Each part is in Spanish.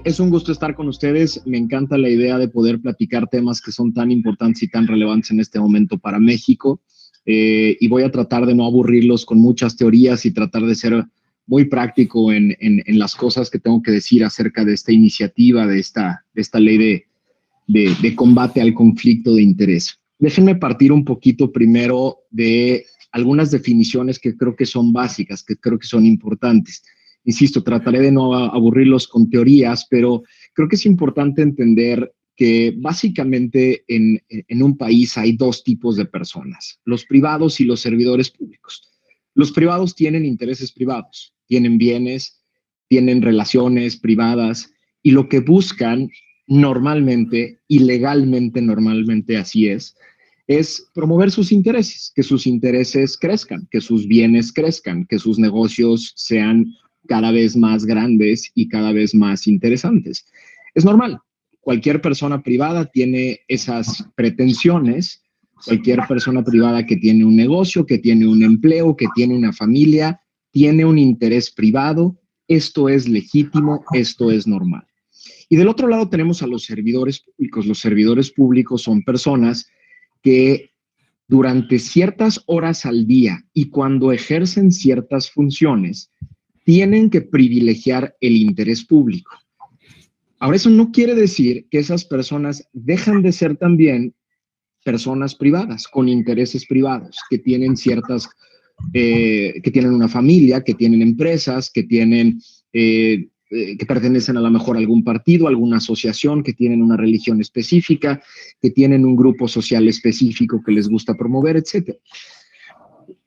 Es un gusto estar con ustedes. Me encanta la idea de poder platicar temas que son tan importantes y tan relevantes en este momento para México. Y voy a tratar de no aburrirlos con muchas teorías y tratar de ser muy práctico en las cosas que tengo que decir acerca de esta iniciativa, de esta ley de combate al conflicto de interés. Déjenme partir un poquito primero de algunas definiciones que creo que son básicas, que creo que son importantes. Insisto, trataré de no aburrirlos con teorías, pero creo que es importante entender que básicamente en un país hay dos tipos de personas, los privados y los servidores públicos. Los privados tienen intereses privados, tienen bienes, tienen relaciones privadas y lo que buscan normalmente, ilegalmente normalmente así es promover sus intereses, que sus intereses crezcan, que sus bienes crezcan, que sus negocios sean cada vez más grandes y cada vez más interesantes. Es normal. Cualquier persona privada tiene esas pretensiones. Cualquier persona privada que tiene un negocio, que tiene un empleo, que tiene una familia, tiene un interés privado. Esto es legítimo, esto es normal. Y del otro lado tenemos a los servidores públicos. Los servidores públicos son personas que durante ciertas horas al día y cuando ejercen ciertas funciones, tienen que privilegiar el interés público. Ahora, eso no quiere decir que esas personas dejan de ser también personas privadas, con intereses privados, que tienen que tienen una familia, que tienen empresas, que pertenecen a lo mejor a algún partido, alguna asociación, que tienen una religión específica, que tienen un grupo social específico que les gusta promover, etc.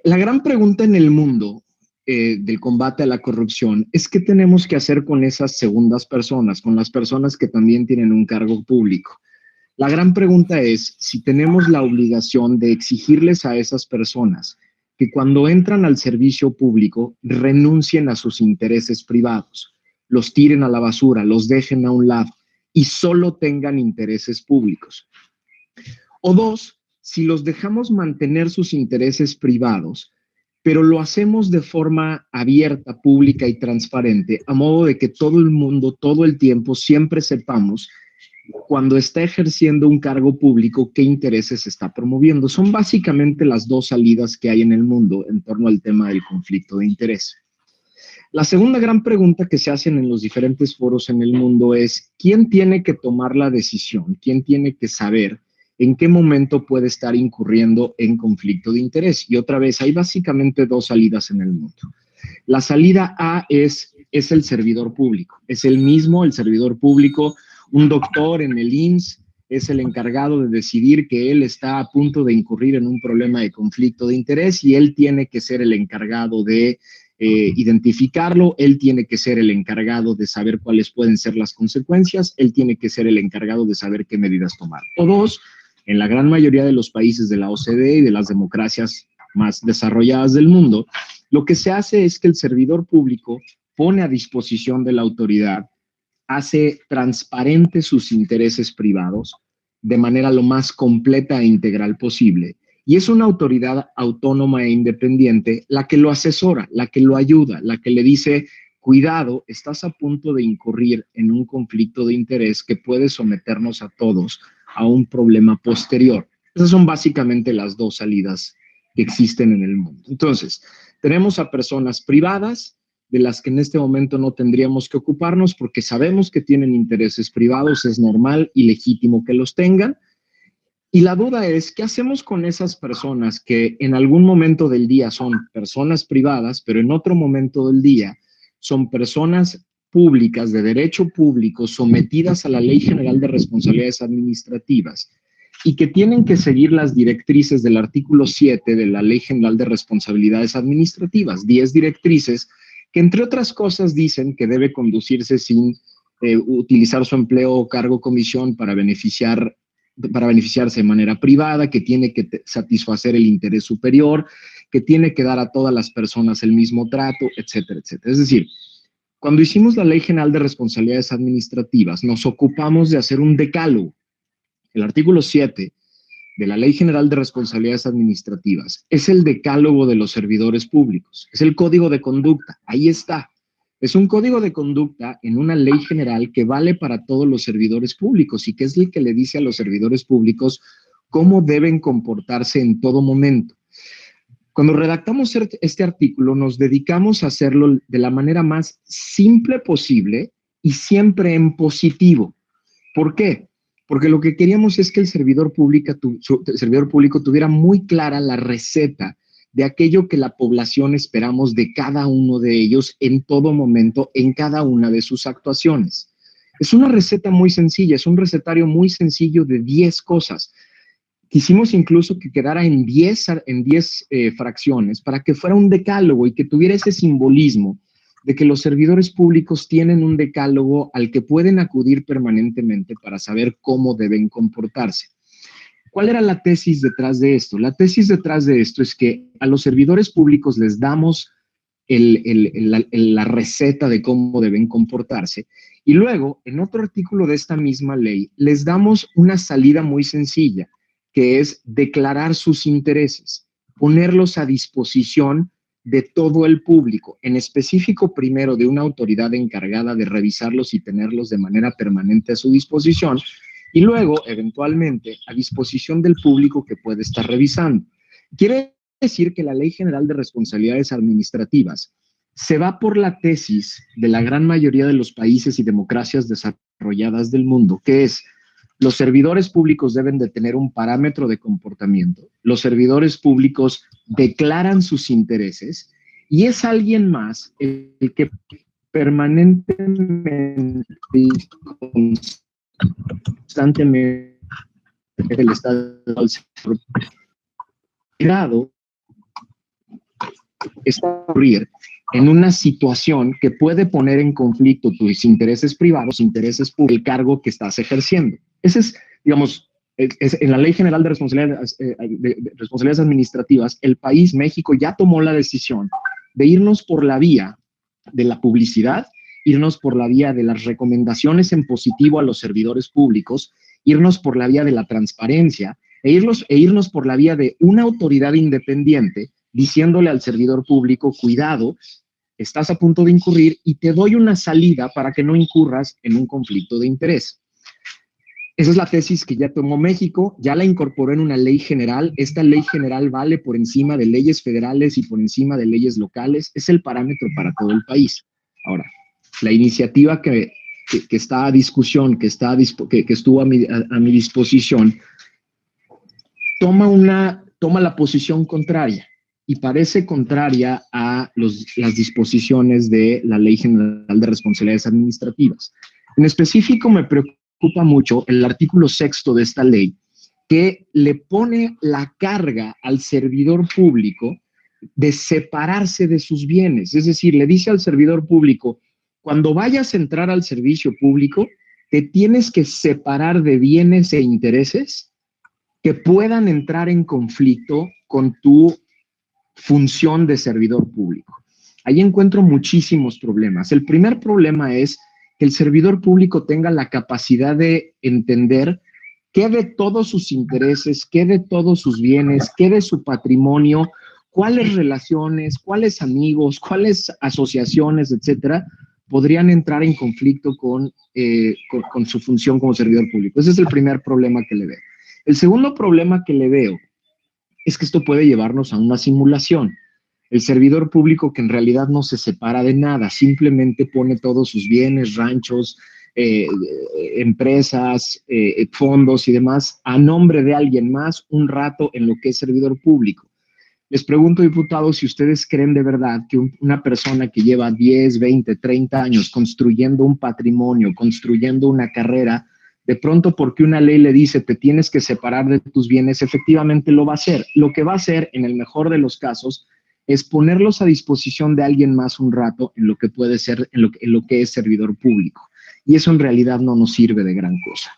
La gran pregunta en el mundo del combate a la corrupción es qué tenemos que hacer con esas segundas personas, con las personas que también tienen un cargo público. La gran pregunta es si tenemos la obligación de exigirles a esas personas que cuando entran al servicio público renuncien a sus intereses privados, los tiren a la basura, los dejen a un lado y solo tengan intereses públicos. O dos, si los dejamos mantener sus intereses privados, pero lo hacemos de forma abierta, pública y transparente, a modo de que todo el mundo, todo el tiempo, siempre sepamos cuando está ejerciendo un cargo público qué intereses está promoviendo. Son básicamente las dos salidas que hay en el mundo en torno al tema del conflicto de interés. La segunda gran pregunta que se hacen en los diferentes foros en el mundo es ¿quién tiene que tomar la decisión? ¿Quién tiene que saber en qué momento puede estar incurriendo en conflicto de interés? Y otra vez, hay básicamente dos salidas en el mundo. La salida A es el servidor público. Es el servidor público, un doctor en el IMSS, es el encargado de decidir que él está a punto de incurrir en un problema de conflicto de interés y él tiene que ser el encargado de identificarlo, él tiene que ser el encargado de saber cuáles pueden ser las consecuencias, él tiene que ser el encargado de saber qué medidas tomar. O dos, en la gran mayoría de los países de la OCDE y de las democracias más desarrolladas del mundo, lo que se hace es que el servidor público pone a disposición de la autoridad, hace transparentes sus intereses privados de manera lo más completa e integral posible. Y es una autoridad autónoma e independiente la que lo asesora, la que lo ayuda, la que le dice, cuidado, estás a punto de incurrir en un conflicto de interés que puede someternos a todos a un problema posterior. Esas son básicamente las dos salidas que existen en el mundo. Entonces, tenemos a personas privadas de las que en este momento no tendríamos que ocuparnos porque sabemos que tienen intereses privados, es normal y legítimo que los tengan. Y la duda es, ¿qué hacemos con esas personas que en algún momento del día son personas privadas, pero en otro momento del día son personas públicas, de derecho público, sometidas a la Ley General de Responsabilidades Administrativas y que tienen que seguir las directrices del artículo 7 de la Ley General de Responsabilidades Administrativas, 10 directrices que entre otras cosas dicen que debe conducirse sin utilizar su empleo o cargo o comisión para beneficiarse de manera privada, que tiene que satisfacer el interés superior, que tiene que dar a todas las personas el mismo trato, etcétera, etcétera. Es decir, cuando hicimos la Ley General de Responsabilidades Administrativas, nos ocupamos de hacer un decálogo. El artículo 7 de la Ley General de Responsabilidades Administrativas es el decálogo de los servidores públicos, es el código de conducta, ahí está. Es un código de conducta en una ley general que vale para todos los servidores públicos y que es el que le dice a los servidores públicos cómo deben comportarse en todo momento. Cuando redactamos este artículo, nos dedicamos a hacerlo de la manera más simple posible y siempre en positivo. ¿Por qué? Porque lo que queríamos es que el servidor público tuviera muy clara la receta de aquello que la población esperamos de cada uno de ellos en todo momento, en cada una de sus actuaciones. Es una receta muy sencilla, es un recetario muy sencillo de 10 cosas. Quisimos incluso que quedara en 10 fracciones para que fuera un decálogo y que tuviera ese simbolismo de que los servidores públicos tienen un decálogo al que pueden acudir permanentemente para saber cómo deben comportarse. ¿Cuál era la tesis detrás de esto? La tesis detrás de esto es que a los servidores públicos les damos la receta de cómo deben comportarse y luego, en otro artículo de esta misma ley, les damos una salida muy sencilla, que es declarar sus intereses, ponerlos a disposición de todo el público, en específico primero de una autoridad encargada de revisarlos y tenerlos de manera permanente a su disposición, y luego, eventualmente, a disposición del público que puede estar revisando. Quiere decir que la Ley General de Responsabilidades Administrativas se va por la tesis de la gran mayoría de los países y democracias desarrolladas del mundo, que es: los servidores públicos deben de tener un parámetro de comportamiento, los servidores públicos declaran sus intereses y es alguien más el que permanentemente y constantemente el Estado al grado está a ocurrir en una situación que puede poner en conflicto tus intereses privados, intereses públicos, el cargo que estás ejerciendo. Ese es, digamos, en la Ley General de Responsabilidades Administrativas, el país, México, ya tomó la decisión de irnos por la vía de la publicidad, irnos por la vía de las recomendaciones en positivo a los servidores públicos, irnos por la vía de la transparencia e irnos por la vía de una autoridad independiente diciéndole al servidor público: cuidado, estás a punto de incurrir y te doy una salida para que no incurras en un conflicto de interés. Esa es la tesis que ya tomó México, ya la incorporó en una ley general. Esta ley general vale por encima de leyes federales y por encima de leyes locales. Es el parámetro para todo el país. Ahora, la iniciativa que está a discusión, que estuvo a mi disposición, toma la posición contraria y parece contraria a las disposiciones de la Ley General de Responsabilidades Administrativas. En específico, me preocupa mucho el artículo 6 de esta ley, que le pone la carga al servidor público de separarse de sus bienes. Es decir, le dice al servidor público: cuando vayas a entrar al servicio público, te tienes que separar de bienes e intereses que puedan entrar en conflicto con tu función de servidor público. Ahí encuentro muchísimos problemas. El primer problema es que el servidor público tenga la capacidad de entender qué de todos sus intereses, qué de todos sus bienes, qué de su patrimonio, cuáles relaciones, cuáles amigos, cuáles asociaciones, etcétera, podrían entrar en conflicto con su función como servidor público. Ese es el primer problema que le veo. El segundo problema que le veo es que esto puede llevarnos a una simulación. El servidor público que en realidad no se separa de nada, simplemente pone todos sus bienes, ranchos, empresas, fondos y demás a nombre de alguien más un rato en lo que es servidor público. Les pregunto, diputados, si ustedes creen de verdad que una persona que lleva 10, 20, 30 años construyendo un patrimonio, construyendo una carrera, de pronto porque una ley le dice te tienes que separar de tus bienes, efectivamente lo va a hacer. Lo que va a hacer, en el mejor de los casos, es ponerlos a disposición de alguien más un rato en lo que puede ser, en lo que es servidor público. Y eso en realidad no nos sirve de gran cosa.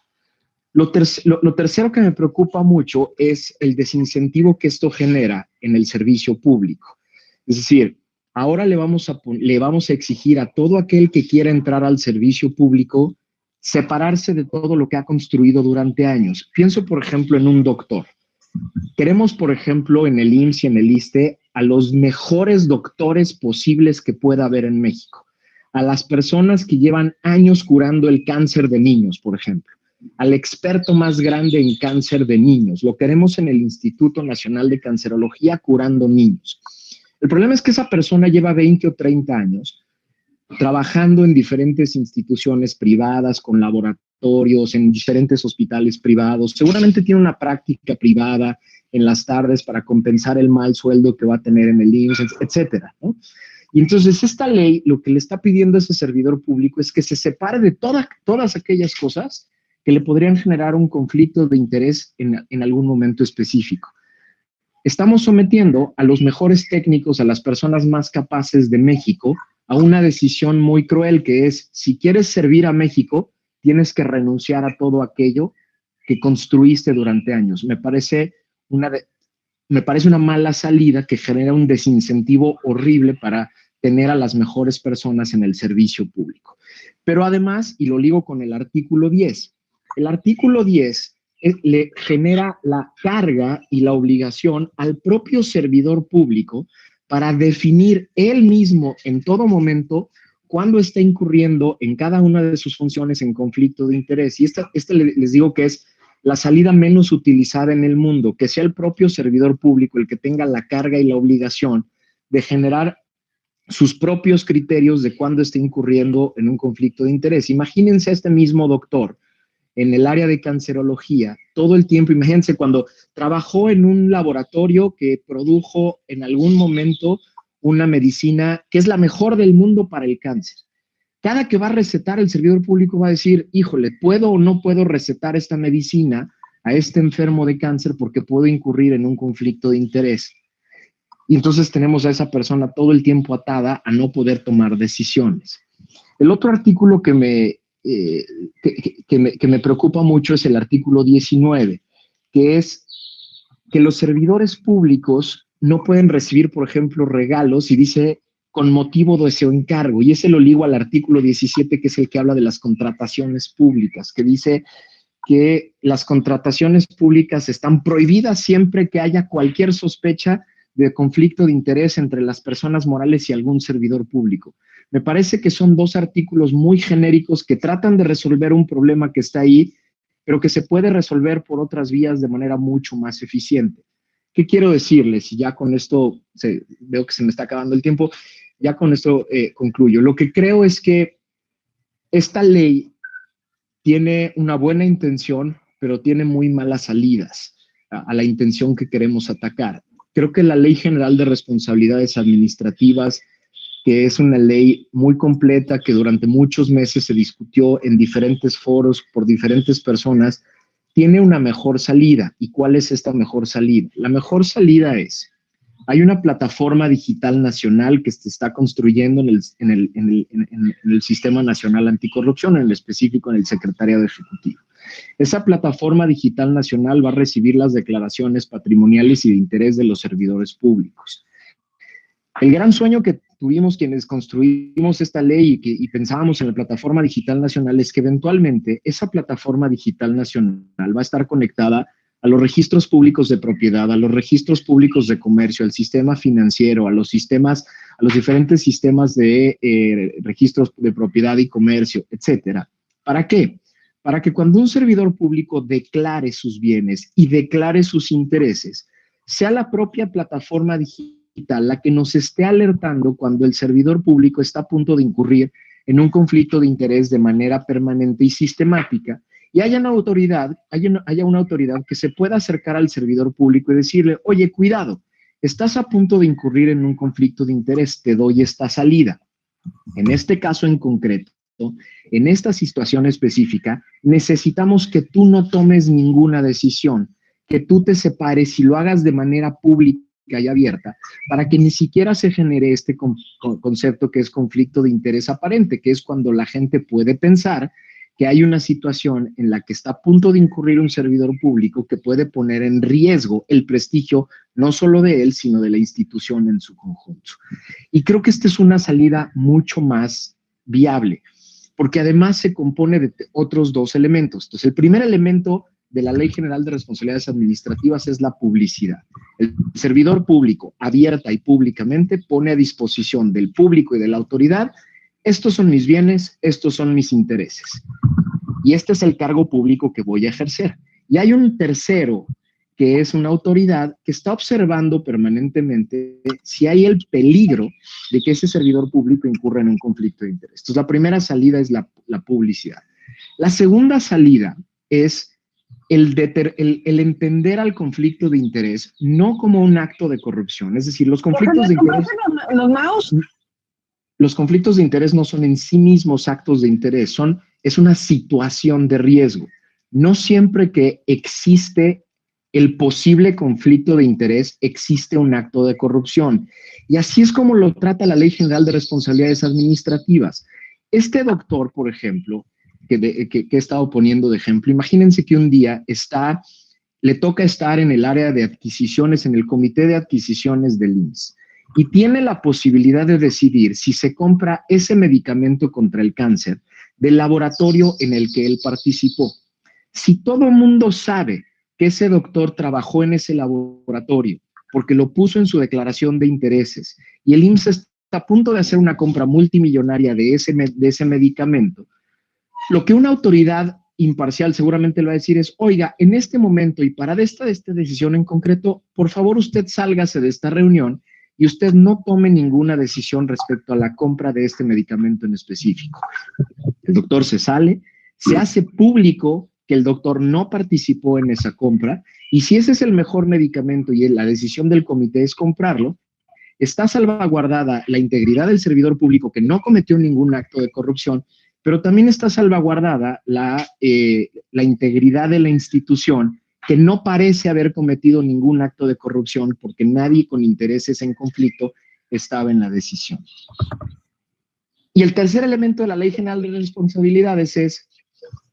Lo tercero que me preocupa mucho es el desincentivo que esto genera en el servicio público. Es decir, ahora le vamos a exigir a todo aquel que quiera entrar al servicio público separarse de todo lo que ha construido durante años. Pienso, por ejemplo, en un doctor. Queremos, por ejemplo, en el IMSS y en el ISSSTE a los mejores doctores posibles que pueda haber en México. a las personas que llevan años curando el cáncer de niños, por ejemplo, al experto más grande en cáncer de niños. Lo queremos en el Instituto Nacional de Cancerología curando niños. El problema es que esa persona lleva 20 o 30 años trabajando en diferentes instituciones privadas, con laboratorios, en diferentes hospitales privados. Seguramente tiene una práctica privada en las tardes para compensar el mal sueldo que va a tener en el IMSS, etcétera, ¿no? Y entonces esta ley lo que le está pidiendo a ese servidor público es que se separe de todas aquellas cosas que le podrían generar un conflicto de interés en algún momento específico. Estamos sometiendo a los mejores técnicos, a las personas más capaces de México, a una decisión muy cruel, que es, si quieres servir a México, tienes que renunciar a todo aquello que construiste durante años. Me parece una mala salida que genera un desincentivo horrible para tener a las mejores personas en el servicio público. Pero además, y lo ligo con el artículo 10, el artículo 10 le genera la carga y la obligación al propio servidor público para definir él mismo en todo momento cuándo está incurriendo en cada una de sus funciones en conflicto de interés. Y les digo que es la salida menos utilizada en el mundo, que sea el propio servidor público el que tenga la carga y la obligación de generar sus propios criterios de cuándo está incurriendo en un conflicto de interés. Imagínense a este mismo doctor en el área de cancerología todo el tiempo. Imagínense cuando trabajó en un laboratorio que produjo en algún momento una medicina que es la mejor del mundo para el cáncer. Cada que va a recetar, el servidor público va a decir, híjole, ¿puedo o no puedo recetar esta medicina a este enfermo de cáncer porque puedo incurrir en un conflicto de interés? Y entonces tenemos a esa persona todo el tiempo atada a no poder tomar decisiones. El otro artículo que me preocupa mucho es el artículo 19, que es que los servidores públicos no pueden recibir, por ejemplo, regalos, y dice con motivo de ese encargo, y ese lo ligo al artículo 17, que es el que habla de las contrataciones públicas, que dice que las contrataciones públicas están prohibidas siempre que haya cualquier sospecha de conflicto de interés entre las personas morales y algún servidor público. Me parece que son dos artículos muy genéricos que tratan de resolver un problema que está ahí, pero que se puede resolver por otras vías de manera mucho más eficiente. ¿Qué quiero decirles? Y ya con esto, veo que se me está acabando el tiempo, ya con esto concluyo. Lo que creo es que esta ley tiene una buena intención, pero tiene muy malas salidas a la intención que queremos atacar. Creo que la Ley General de Responsabilidades Administrativas, que es una ley muy completa que durante muchos meses se discutió en diferentes foros por diferentes personas, tiene una mejor salida. ¿Y cuál es esta mejor salida? La mejor salida es, hay una plataforma digital nacional que se está construyendo en el Sistema Nacional Anticorrupción, en el específico en el Secretariado Ejecutivo. Esa plataforma digital nacional va a recibir las declaraciones patrimoniales y de interés de los servidores públicos. El gran sueño que tuvimos quienes construimos esta ley y pensábamos en la plataforma digital nacional es que eventualmente esa plataforma digital nacional va a estar conectada a los registros públicos de propiedad, a los registros públicos de comercio, al sistema financiero, a los diferentes sistemas de registros de propiedad y comercio, etcétera. ¿Para qué? Para que cuando un servidor público declare sus bienes y declare sus intereses, sea la propia plataforma digital la que nos esté alertando cuando el servidor público está a punto de incurrir en un conflicto de interés de manera permanente y sistemática, y haya una autoridad que se pueda acercar al servidor público y decirle, oye, cuidado, estás a punto de incurrir en un conflicto de interés, te doy esta salida. En este caso en concreto, en esta situación específica, necesitamos que tú no tomes ninguna decisión, que tú te separes y lo hagas de manera pública y abierta, para que ni siquiera se genere este concepto que es conflicto de interés aparente, que es cuando la gente puede pensar que hay una situación en la que está a punto de incurrir un servidor público que puede poner en riesgo el prestigio no solo de él, sino de la institución en su conjunto. Y creo que esta es una salida mucho más viable, porque además se compone de otros dos elementos. Entonces, el primer elemento de la Ley General de Responsabilidades Administrativas es la publicidad. El servidor público, abierta y públicamente, pone a disposición del público y de la autoridad estos son mis bienes, estos son mis intereses. Y este es el cargo público que voy a ejercer. Y hay un tercero, que es una autoridad que está observando permanentemente si hay el peligro de que ese servidor público incurra en un conflicto de interés. Entonces, la primera salida es la publicidad. La segunda salida es el entender al conflicto de interés no como un acto de corrupción. Es decir, los conflictos de interés... Los conflictos de interés no son en sí mismos actos de interés, es una situación de riesgo. No siempre que existe el posible conflicto de interés, existe un acto de corrupción. Y así es como lo trata la Ley General de Responsabilidades Administrativas. Este doctor, por ejemplo, que he estado poniendo de ejemplo, imagínense que un día le toca estar en el área de adquisiciones, en el comité de adquisiciones del IMSS, y tiene la posibilidad de decidir si se compra ese medicamento contra el cáncer del laboratorio en el que él participó. Si todo el mundo sabe que ese doctor trabajó en ese laboratorio porque lo puso en su declaración de intereses y el IMSS está a punto de hacer una compra multimillonaria de ese medicamento, lo que una autoridad imparcial seguramente le va a decir es, oiga, en este momento y para esta decisión en concreto, por favor usted sálgase de esta reunión y usted no tome ninguna decisión respecto a la compra de este medicamento en específico. El doctor se sale, se hace público que el doctor no participó en esa compra, y si ese es el mejor medicamento y la decisión del comité es comprarlo, está salvaguardada la integridad del servidor público que no cometió ningún acto de corrupción, pero también está salvaguardada la integridad de la institución que no parece haber cometido ningún acto de corrupción porque nadie con intereses en conflicto estaba en la decisión. Y el tercer elemento de la Ley General de Responsabilidades es,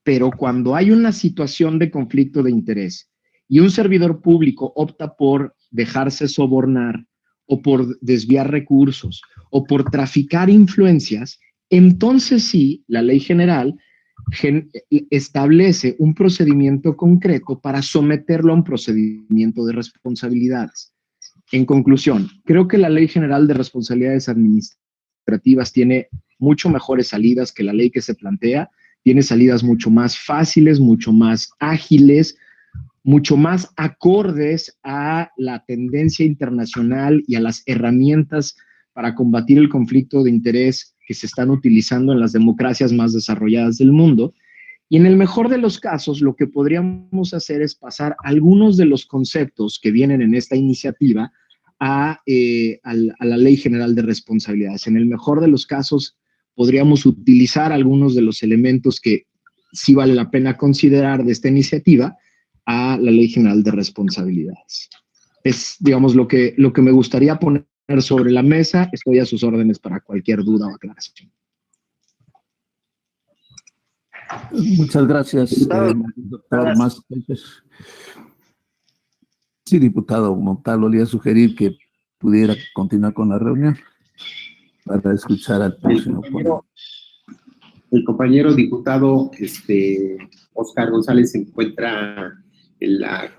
pero cuando hay una situación de conflicto de interés y un servidor público opta por dejarse sobornar o por desviar recursos o por traficar influencias, entonces sí, la Ley General establece un procedimiento concreto para someterlo a un procedimiento de responsabilidades. En conclusión, creo que la Ley General de Responsabilidades Administrativas tiene mucho mejores salidas que la ley que se plantea, tiene salidas mucho más fáciles, mucho más ágiles, mucho más acordes a la tendencia internacional y a las herramientas para combatir el conflicto de interés que se están utilizando en las democracias más desarrolladas del mundo. Y en el mejor de los casos, lo que podríamos hacer es pasar algunos de los conceptos que vienen en esta iniciativa a la Ley General de Responsabilidades. En el mejor de los casos, podríamos utilizar algunos de los elementos que sí vale la pena considerar de esta iniciativa a la Ley General de Responsabilidades. Es, digamos, lo que me gustaría poner sobre la mesa. Estoy a sus órdenes para cualquier duda o aclaración. Muchas gracias, doctor Mas. Sí, diputado Montalvo, le iba a sugerir que pudiera continuar con la reunión para escuchar al próximo ponente. El compañero diputado Óscar González se encuentra en la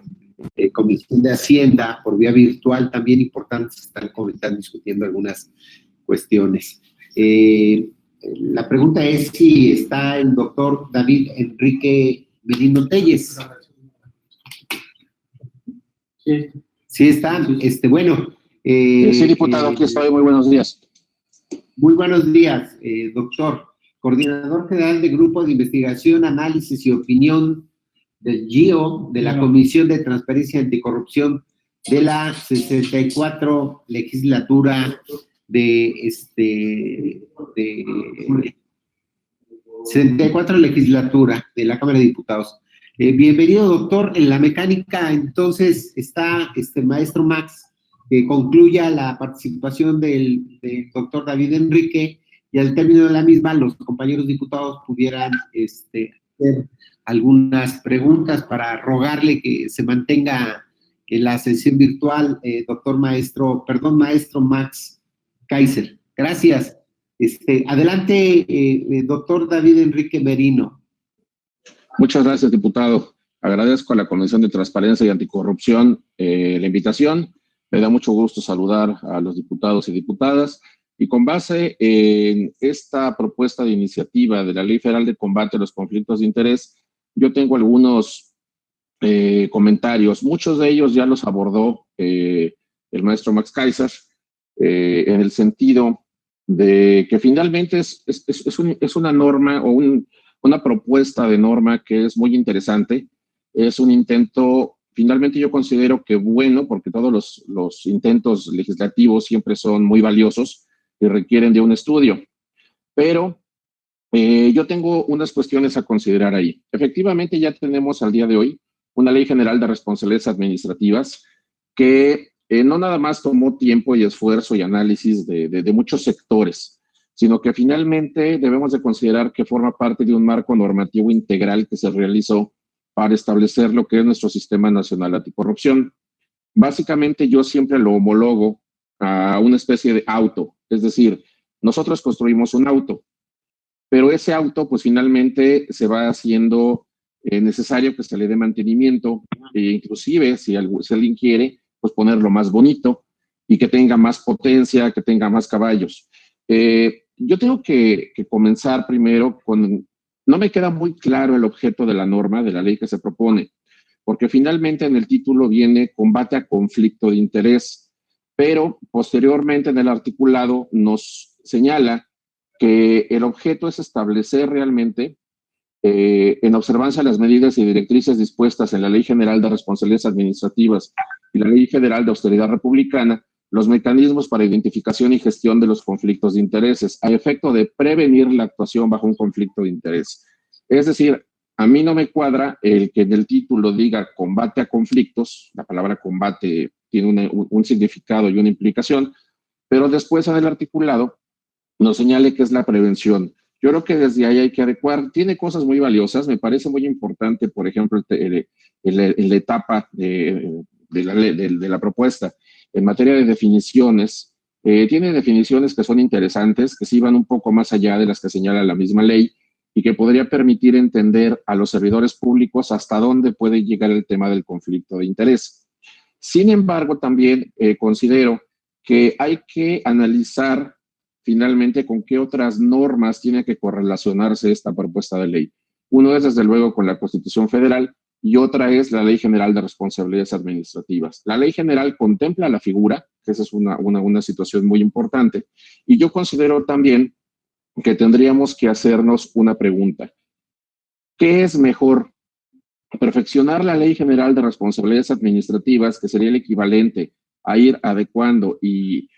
Comisión de Hacienda por vía virtual, también importante, están discutiendo algunas cuestiones. La pregunta es si está el doctor David Enrique Merino Telles. Sí. Sí está, bueno. Sí, diputado, aquí estoy, muy buenos días. Muy buenos días, doctor. Coordinador General del Grupo de Investigación, Análisis y Opinión del GIO, de la Comisión de Transparencia y Anticorrupción de la 64 legislatura de 64 legislatura de la Cámara de Diputados. Bienvenido, doctor. En la mecánica, entonces, está maestro Max, que concluya la participación del doctor David Enrique, y al término de la misma, los compañeros diputados pudieran hacer algunas preguntas para rogarle que se mantenga en la sesión virtual, maestro Max Kaiser. Gracias. Adelante, doctor David Enrique Merino. Muchas gracias, diputado. Agradezco a la Comisión de Transparencia y Anticorrupción la invitación. Me da mucho gusto saludar a los diputados y diputadas. Y con base en esta propuesta de iniciativa de la Ley Federal de Combate a los Conflictos de Interés, yo tengo algunos comentarios. Muchos de ellos ya los abordó el maestro Max Kaiser, en el sentido de que finalmente es una norma o una propuesta de norma que es muy interesante. Es un intento, finalmente yo considero que bueno, porque todos los intentos legislativos siempre son muy valiosos y requieren de un estudio. Pero yo tengo unas cuestiones a considerar ahí. Efectivamente, ya tenemos al día de hoy una Ley General de Responsabilidades Administrativas que no nada más tomó tiempo y esfuerzo y análisis de muchos sectores, sino que finalmente debemos de considerar que forma parte de un marco normativo integral que se realizó para establecer lo que es nuestro Sistema Nacional Anticorrupción. Básicamente yo siempre lo homologo a una especie de auto, es decir, nosotros construimos un auto, pero ese auto pues finalmente se va haciendo necesario que se le dé mantenimiento, e inclusive si alguien quiere, pues ponerlo más bonito y que tenga más potencia, que tenga más caballos. Yo tengo que comenzar primero con, no me queda muy claro el objeto de la norma, de la ley que se propone, porque finalmente en el título viene combate a conflicto de interés, pero posteriormente en el articulado nos señala que el objeto es establecer realmente, en observancia de las medidas y directrices dispuestas en la Ley General de Responsabilidades Administrativas y la Ley Federal de Austeridad Republicana, los mecanismos para identificación y gestión de los conflictos de intereses, a efecto de prevenir la actuación bajo un conflicto de interés. Es decir, a mí no me cuadra el que en el título diga combate a conflictos, la palabra combate tiene un significado y una implicación, pero después en el articulado nos señale que es la prevención. Yo creo que desde ahí hay que adecuar. Tiene cosas muy valiosas. Me parece muy importante, por ejemplo, la etapa de la propuesta en materia de definiciones. Tiene definiciones que son interesantes, que sí van un poco más allá de las que señala la misma ley y que podría permitir entender a los servidores públicos hasta dónde puede llegar el tema del conflicto de interés. Sin embargo, también considero que hay que analizar finalmente con qué otras normas tiene que correlacionarse esta propuesta de ley. Uno es, desde luego, con la Constitución Federal y otra es la Ley General de Responsabilidades Administrativas. La Ley General contempla la figura, que esa es una situación muy importante, y yo considero también que tendríamos que hacernos una pregunta. ¿Qué es mejor? Perfeccionar la Ley General de Responsabilidades Administrativas, que sería el equivalente a ir adecuando y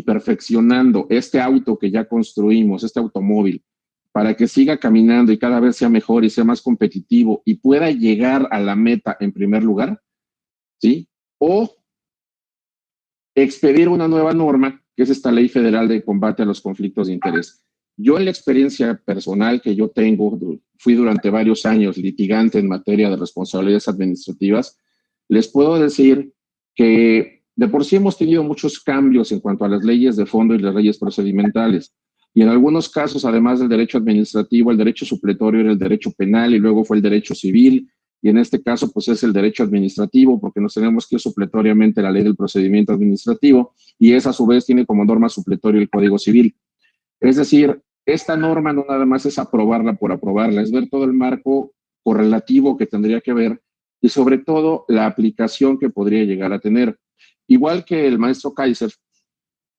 perfeccionando este auto que ya construimos, este automóvil, para que siga caminando y cada vez sea mejor y sea más competitivo y pueda llegar a la meta en primer lugar, ¿sí? O expedir una nueva norma, que es esta Ley Federal de Combate a los Conflictos de Interés. Yo, en la experiencia personal que yo tengo, fui durante varios años litigante en materia de responsabilidades administrativas, les puedo decir que de por sí hemos tenido muchos cambios en cuanto a las leyes de fondo y las leyes procedimentales. Y en algunos casos, además del derecho administrativo, el derecho supletorio era el derecho penal y luego fue el derecho civil. Y en este caso, pues es el derecho administrativo, porque nos tenemos que ir supletoriamente a la ley del procedimiento administrativo y esa a su vez tiene como norma supletoria el Código Civil. Es decir, esta norma no nada más es aprobarla por aprobarla, es ver todo el marco correlativo que tendría que ver y sobre todo la aplicación que podría llegar a tener. Igual que el maestro Kaiser,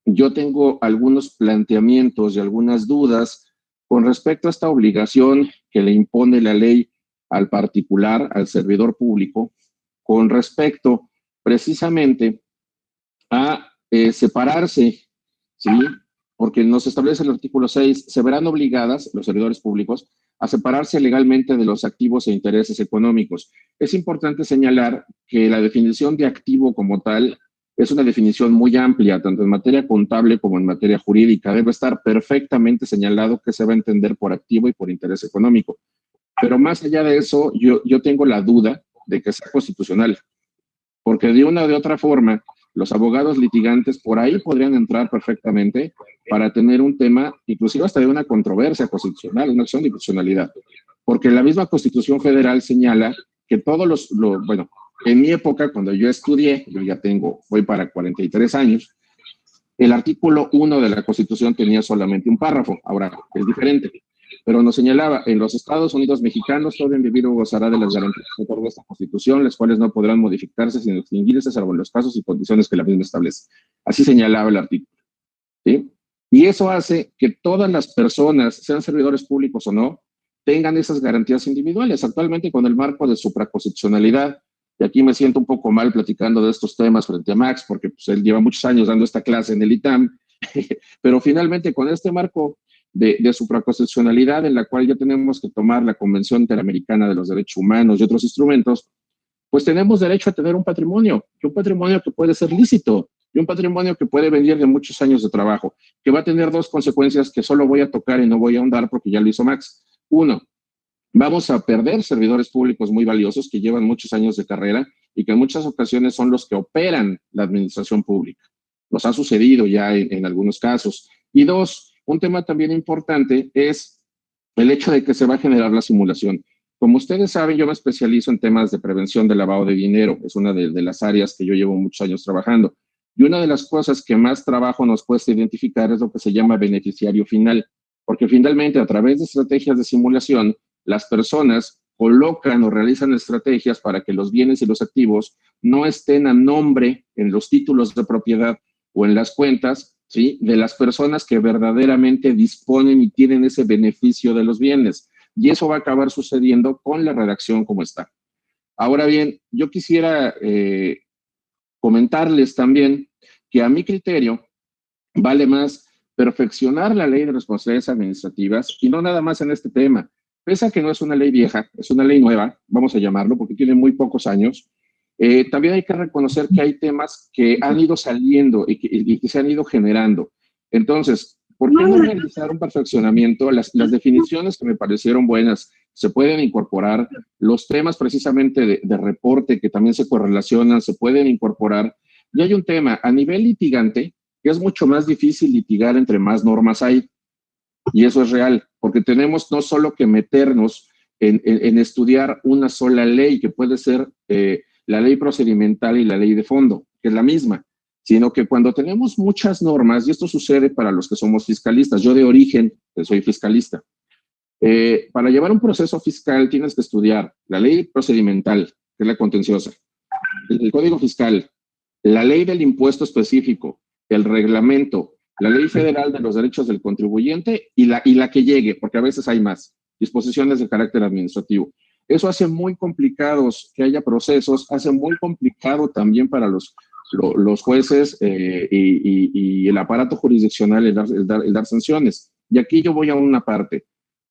yo tengo algunos planteamientos y algunas dudas con respecto a esta obligación que le impone la ley al particular, al servidor público, con respecto precisamente a separarse, ¿sí? Porque nos establece el artículo 6, se verán obligadas los servidores públicos a separarse legalmente de los activos e intereses económicos. Es importante señalar que la definición de activo como tal es una definición muy amplia, tanto en materia contable como en materia jurídica. Debe estar perfectamente señalado qué se va a entender por activo y por interés económico. Pero más allá de eso, yo tengo la duda de que sea constitucional, porque de una o de otra forma, los abogados litigantes por ahí podrían entrar perfectamente para tener un tema, inclusive hasta de una controversia constitucional, una acción de constitucionalidad, porque la misma Constitución Federal señala que todos bueno, en mi época, cuando yo estudié, yo ya voy para 43 años, El artículo 1 de la Constitución tenía solamente un párrafo, ahora es diferente, pero nos señalaba, en los Estados Unidos mexicanos todo individuo gozará de las garantías que otorga esta Constitución, las cuales no podrán modificarse sin extinguirse, salvo en los casos y condiciones que la misma establece. Así señalaba el artículo, ¿sí? Y eso hace que todas las personas, sean servidores públicos o no, tengan esas garantías individuales. Actualmente, con el marco de supraconstitucionalidad, y aquí me siento un poco mal platicando de estos temas frente a Max, porque pues, él lleva muchos años dando esta clase en el ITAM, pero finalmente con este marco de supraconstitucionalidad, en la cual ya tenemos que tomar la Convención Interamericana de los Derechos Humanos y otros instrumentos, pues tenemos derecho a tener un patrimonio que puede ser lícito, y un patrimonio que puede venir de muchos años de trabajo, que va a tener dos consecuencias que solo voy a tocar y no voy a ahondar porque ya lo hizo Max. Uno, vamos a perder servidores públicos muy valiosos que llevan muchos años de carrera y que en muchas ocasiones son los que operan la administración pública. Nos ha sucedido ya en algunos casos. Y dos, un tema también importante es el hecho de que se va a generar la simulación. Como ustedes saben, yo me especializo en temas de prevención del lavado de dinero. Es una de las áreas que yo llevo muchos años trabajando. Y una de las cosas que más trabajo nos cuesta identificar es lo que se llama beneficiario final, porque finalmente a través de estrategias de simulación, las personas colocan o realizan estrategias para que los bienes y los activos no estén a nombre en los títulos de propiedad o en las cuentas, ¿sí?, de las personas que verdaderamente disponen y tienen ese beneficio de los bienes. Y eso va a acabar sucediendo con la redacción como está. Ahora bien, yo quisiera comentarles también que a mi criterio vale más perfeccionar la ley de responsabilidades administrativas y no nada más en este tema. Pese a que no es una ley vieja, es una ley nueva, vamos a llamarlo, porque tiene muy pocos años, también hay que reconocer que hay temas que han ido saliendo y que se han ido generando. Entonces, ¿por qué no realizar un perfeccionamiento? Las definiciones que me parecieron buenas se pueden incorporar, los temas precisamente de reporte que también se correlacionan se pueden incorporar. Y hay un tema a nivel litigante que es mucho más difícil litigar entre más normas hay. Y eso es real, porque tenemos no solo que meternos en estudiar una sola ley, que puede ser la ley procedimental y la ley de fondo, que es la misma, sino que cuando tenemos muchas normas, y esto sucede para los que somos fiscalistas, yo de origen soy fiscalista, para llevar un proceso fiscal tienes que estudiar la ley procedimental, que es la contenciosa, el código fiscal, la ley del impuesto específico, el reglamento, la ley federal de los derechos del contribuyente y la que llegue, porque a veces hay más, disposiciones de carácter administrativo. Eso hace muy complicados que haya procesos, hace muy complicado también para los jueces y el aparato jurisdiccional el dar sanciones. Y aquí yo voy a una parte.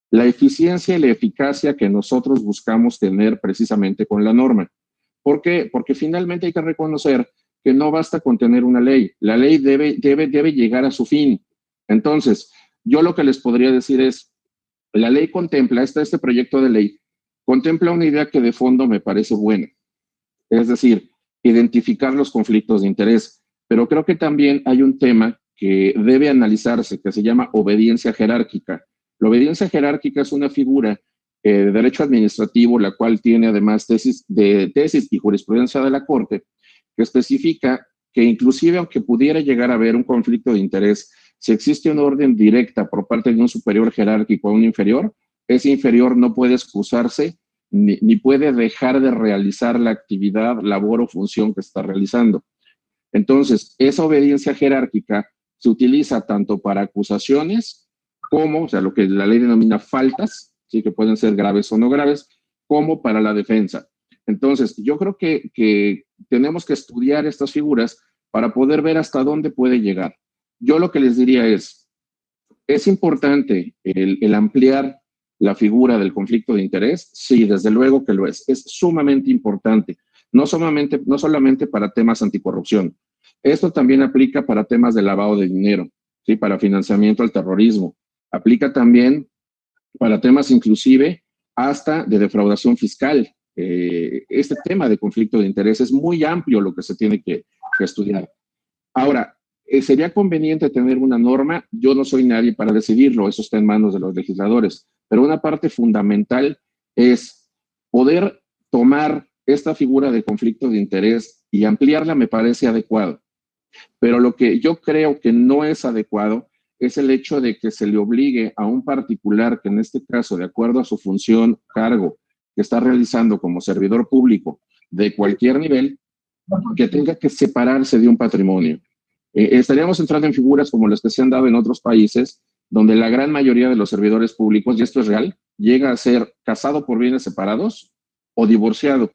La eficiencia y la eficacia que nosotros buscamos tener precisamente con la norma. ¿Por qué? Porque finalmente hay que reconocer que no basta con tener una ley. La ley debe llegar a su fin. Entonces, yo lo que les podría decir es, la ley contempla, este proyecto de ley, contempla una idea que de fondo me parece buena. Es decir, identificar los conflictos de interés. Pero creo que también hay un tema que debe analizarse, que se llama obediencia jerárquica. La obediencia jerárquica es una figura de derecho administrativo, la cual tiene además tesis y jurisprudencia de la Corte, que especifica que inclusive aunque pudiera llegar a haber un conflicto de interés, si existe una orden directa por parte de un superior jerárquico a un inferior, ese inferior no puede excusarse ni puede dejar de realizar la actividad, labor o función que está realizando. Entonces, esa obediencia jerárquica se utiliza tanto para acusaciones como, o sea, lo que la ley denomina faltas, sí, que pueden ser graves o no graves, como para la defensa. Entonces, yo creo que tenemos que estudiar estas figuras para poder ver hasta dónde puede llegar. Yo lo que les diría es importante el ampliar la figura del conflicto de interés. Sí, desde luego que lo es sumamente importante, no solamente para temas anticorrupción. Esto también aplica para temas de lavado de dinero, ¿sí? Para financiamiento al terrorismo. Aplica también para temas inclusive hasta de defraudación fiscal. Este tema de conflicto de interés es muy amplio lo que se tiene que estudiar. Ahora, ¿sería conveniente tener una norma? Yo no soy nadie para decidirlo, eso está en manos de los legisladores, pero una parte fundamental es poder tomar esta figura de conflicto de interés y ampliarla me parece adecuado. Pero lo que yo creo que no es adecuado es el hecho de que se le obligue a un particular que en este caso, de acuerdo a su función, cargo que está realizando como servidor público de cualquier nivel, que tenga que separarse de un patrimonio. Estaríamos entrando en figuras como las que se han dado en otros países, donde la gran mayoría de los servidores públicos, y esto es real, llega a ser casado por bienes separados o divorciado.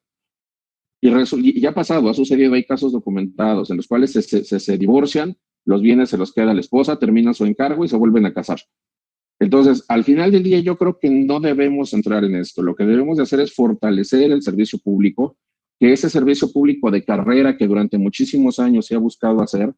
Y ya ha pasado, ha sucedido, hay casos documentados en los cuales se divorcian, los bienes se los queda la esposa, terminan su encargo y se vuelven a casar. Entonces, al final del día, yo creo que no debemos entrar en esto. Lo que debemos de hacer es fortalecer el servicio público, que ese servicio público de carrera que durante muchísimos años se ha buscado hacer,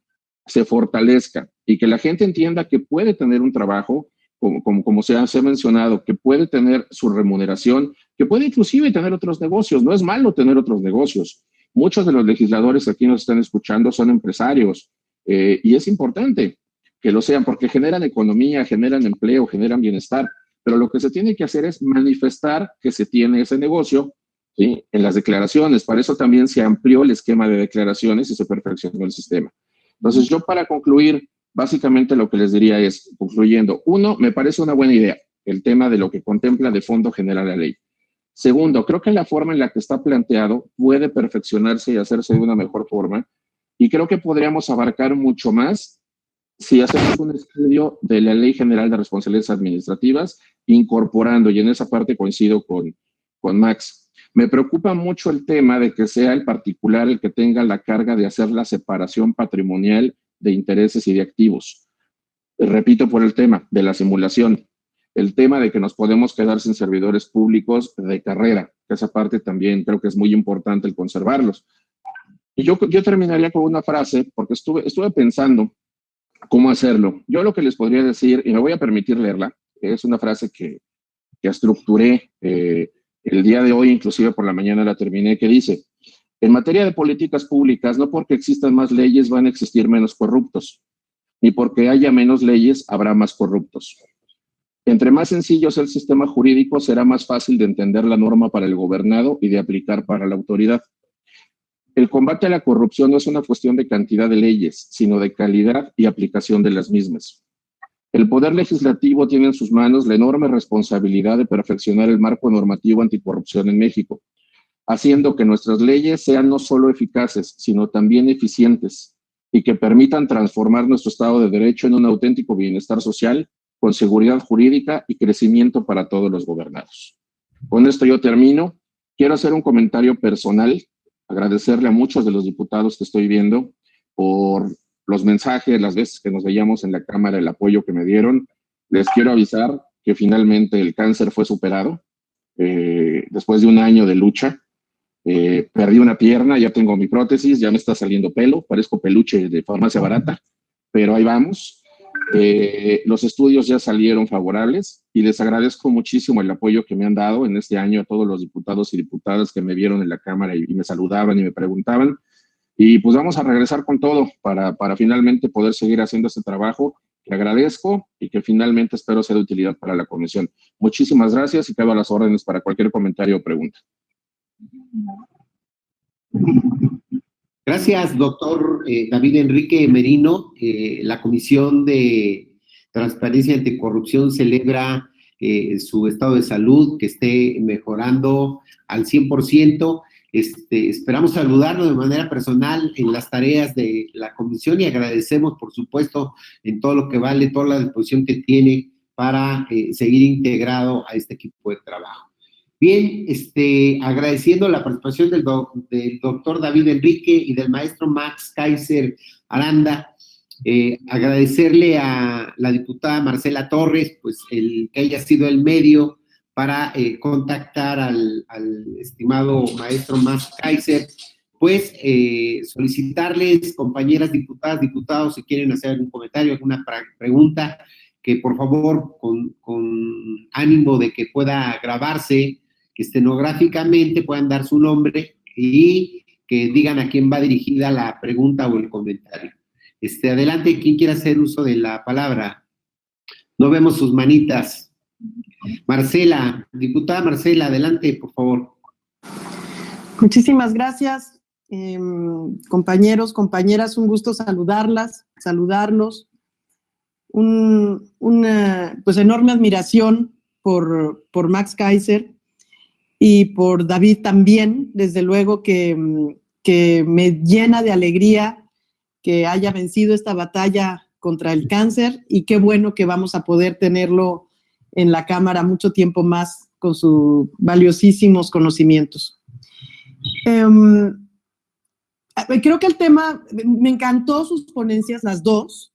se fortalezca y que la gente entienda que puede tener un trabajo, como se ha mencionado, que puede tener su remuneración, que puede inclusive tener otros negocios. No es malo tener otros negocios. Muchos de los legisladores que aquí nos están escuchando son empresarios y es importante que lo sean porque generan economía, generan empleo, generan bienestar. Pero lo que se tiene que hacer es manifestar que se tiene ese negocio, ¿sí?, en las declaraciones. Para eso también se amplió el esquema de declaraciones y se perfeccionó el sistema. Entonces, yo para concluir, básicamente lo que les diría es, concluyendo, uno, me parece una buena idea el tema de lo que contempla de fondo general la ley. Segundo, creo que la forma en la que está planteado puede perfeccionarse y hacerse de una mejor forma, y creo que podríamos abarcar mucho más si hacemos un estudio de la Ley General de Responsabilidades Administrativas, incorporando, y en esa parte coincido con Max, me preocupa mucho el tema de que sea el particular el que tenga la carga de hacer la separación patrimonial de intereses y de activos. Repito por el tema de la simulación, el tema de que nos podemos quedar sin servidores públicos de carrera, que esa parte también creo que es muy importante el conservarlos. Y yo terminaría con una frase, porque estuve pensando cómo hacerlo. Yo lo que les podría decir, y me voy a permitir leerla, es una frase que estructuré el día de hoy, inclusive por la mañana la terminé, que dice: en materia de políticas públicas, no porque existan más leyes van a existir menos corruptos, ni porque haya menos leyes habrá más corruptos. Entre más sencillo sea el sistema jurídico, será más fácil de entender la norma para el gobernado y de aplicar para la autoridad. El combate a la corrupción no es una cuestión de cantidad de leyes, sino de calidad y aplicación de las mismas. El Poder Legislativo tiene en sus manos la enorme responsabilidad de perfeccionar el marco normativo anticorrupción en México, haciendo que nuestras leyes sean no solo eficaces, sino también eficientes y que permitan transformar nuestro Estado de Derecho en un auténtico bienestar social, con seguridad jurídica y crecimiento para todos los gobernados. Con esto yo termino. Quiero hacer un comentario personal, agradecerle a muchos de los diputados que estoy viendo por los mensajes, las veces que nos veíamos en la Cámara, el apoyo que me dieron. Les quiero avisar que finalmente el cáncer fue superado después de un año de lucha. Perdí una pierna, ya tengo mi prótesis, ya me está saliendo pelo, parezco peluche de farmacia barata, pero ahí vamos. Los estudios ya salieron favorables y les agradezco muchísimo el apoyo que me han dado en este año a todos los diputados y diputadas que me vieron en la Cámara y me saludaban y me preguntaban. Y pues vamos a regresar con todo para finalmente poder seguir haciendo este trabajo que agradezco y que finalmente espero sea de utilidad para la comisión. Muchísimas gracias y quedo a las órdenes para cualquier comentario o pregunta. Gracias, doctor David Enrique Merino. La Comisión de Transparencia y Anticorrupción celebra su estado de salud, que esté mejorando al 100%. Esperamos saludarlo de manera personal en las tareas de la comisión y agradecemos, por supuesto, en todo lo que vale, toda la disposición que tiene para seguir integrado a este equipo de trabajo. Bien, agradeciendo la participación del doctor David Enrique y del maestro Max Kaiser Aranda, agradecerle a la diputada Marcela Torres, pues que haya sido el medio para contactar al estimado maestro Max Kaiser, pues solicitarles, compañeras diputadas, diputados, si quieren hacer algún comentario, alguna pregunta, que por favor, con ánimo de que pueda grabarse, que estenográficamente puedan dar su nombre y que digan a quién va dirigida la pregunta o el comentario. Adelante, ¿quién quiere hacer uso de la palabra? No vemos sus manitas. Marcela, diputada Marcela, adelante, por favor. Muchísimas gracias. compañeros, compañeras, un gusto saludarlos. Pues enorme admiración por Max Kaiser y por David también, desde luego que me llena de alegría que haya vencido esta batalla contra el cáncer, y qué bueno que vamos a poder tenerlo en la Cámara mucho tiempo más con sus valiosísimos conocimientos. Creo que el tema, me encantó sus ponencias, las dos.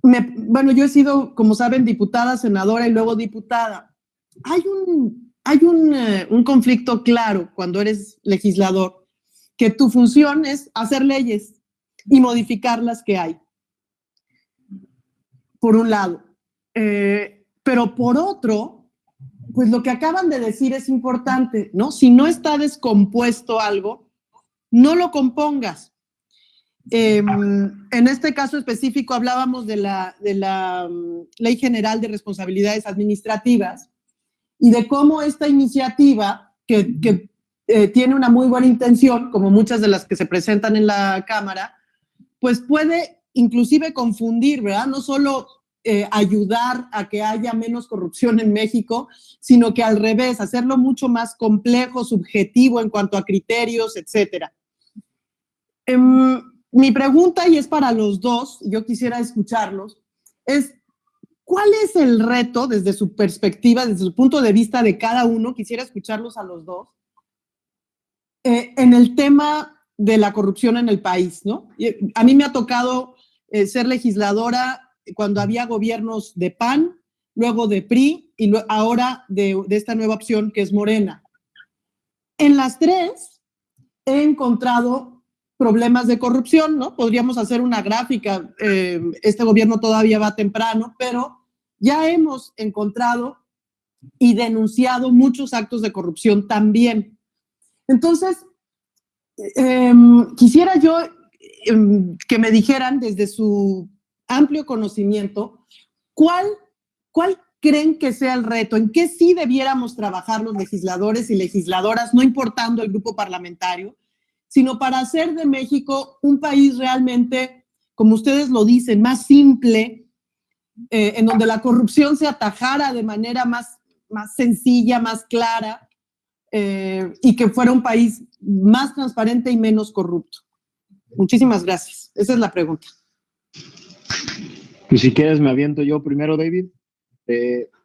Bueno, yo he sido, como saben, diputada, senadora y luego diputada. Hay un conflicto claro cuando eres legislador, que tu función es hacer leyes y modificar las que hay, por un lado. Pero por otro, pues lo que acaban de decir es importante, ¿no? Si no está descompuesto algo, no lo compongas. En este caso específico hablábamos de la Ley General de Responsabilidades Administrativas y de cómo esta iniciativa, que tiene una muy buena intención, como muchas de las que se presentan en la Cámara, pues puede inclusive confundir, ¿verdad? No solo ayudar a que haya menos corrupción en México, sino que al revés, hacerlo mucho más complejo, subjetivo en cuanto a criterios, etcétera. Mi pregunta, y es para los dos, yo quisiera escucharlos, es ¿cuál es el reto desde su perspectiva, desde su punto de vista de cada uno? Quisiera escucharlos a los dos. En el tema de la corrupción en el país, ¿no? A mí me ha tocado ser legisladora cuando había gobiernos de PAN, luego de PRI y ahora de esta nueva opción que es Morena. En las tres he encontrado problemas de corrupción, ¿no? Podríamos hacer una gráfica, este gobierno todavía va temprano, pero ya hemos encontrado y denunciado muchos actos de corrupción también. Entonces, quisiera yo que me dijeran desde su amplio conocimiento, ¿cuál creen que sea el reto? ¿En qué sí debiéramos trabajar los legisladores y legisladoras, no importando el grupo parlamentario, sino para hacer de México un país realmente, como ustedes lo dicen, más simple, en donde la corrupción se atajara de manera más sencilla, más clara, y que fuera un país más transparente y menos corrupto? Muchísimas gracias. Esa es la pregunta. Pues si quieres me aviento yo primero, David.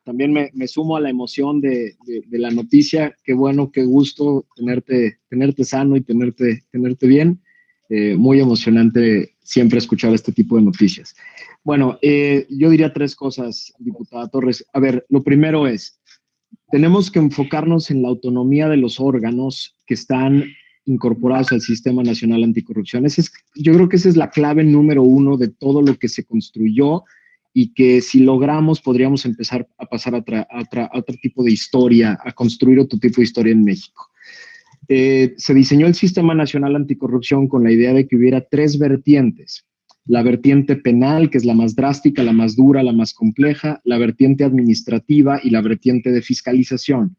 También me sumo a la emoción de la noticia. Qué bueno, qué gusto tenerte sano y tenerte bien. Muy emocionante siempre escuchar este tipo de noticias. Bueno, yo diría tres cosas, diputada Torres. A ver, lo primero es, tenemos que enfocarnos en la autonomía de los órganos que están incorporados al Sistema Nacional Anticorrupción. Yo creo que esa es la clave número uno de todo lo que se construyó, y que si logramos podríamos empezar a pasar a otro tipo de historia, a construir otro tipo de historia en México. Se diseñó el Sistema Nacional Anticorrupción con la idea de que hubiera tres vertientes: la vertiente penal, que es la más drástica, la más dura, la más compleja; la vertiente administrativa y la vertiente de fiscalización.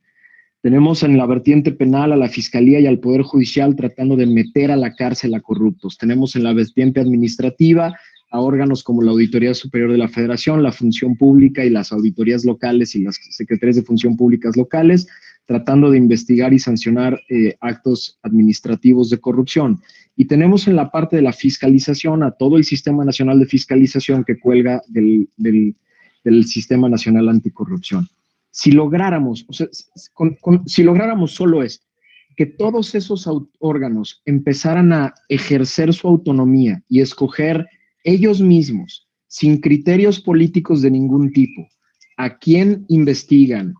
Tenemos en la vertiente penal a la Fiscalía y al Poder Judicial tratando de meter a la cárcel a corruptos. Tenemos en la vertiente administrativa a órganos como la Auditoría Superior de la Federación, la Función Pública y las auditorías locales y las secretarías de Función Públicas locales, tratando de investigar y sancionar actos administrativos de corrupción. Y tenemos en la parte de la fiscalización a todo el Sistema Nacional de Fiscalización que cuelga del Sistema Nacional Anticorrupción. Si lográramos, si lográramos solo esto, que todos esos órganos empezaran a ejercer su autonomía y escoger ellos mismos, sin criterios políticos de ningún tipo, a quién investigan,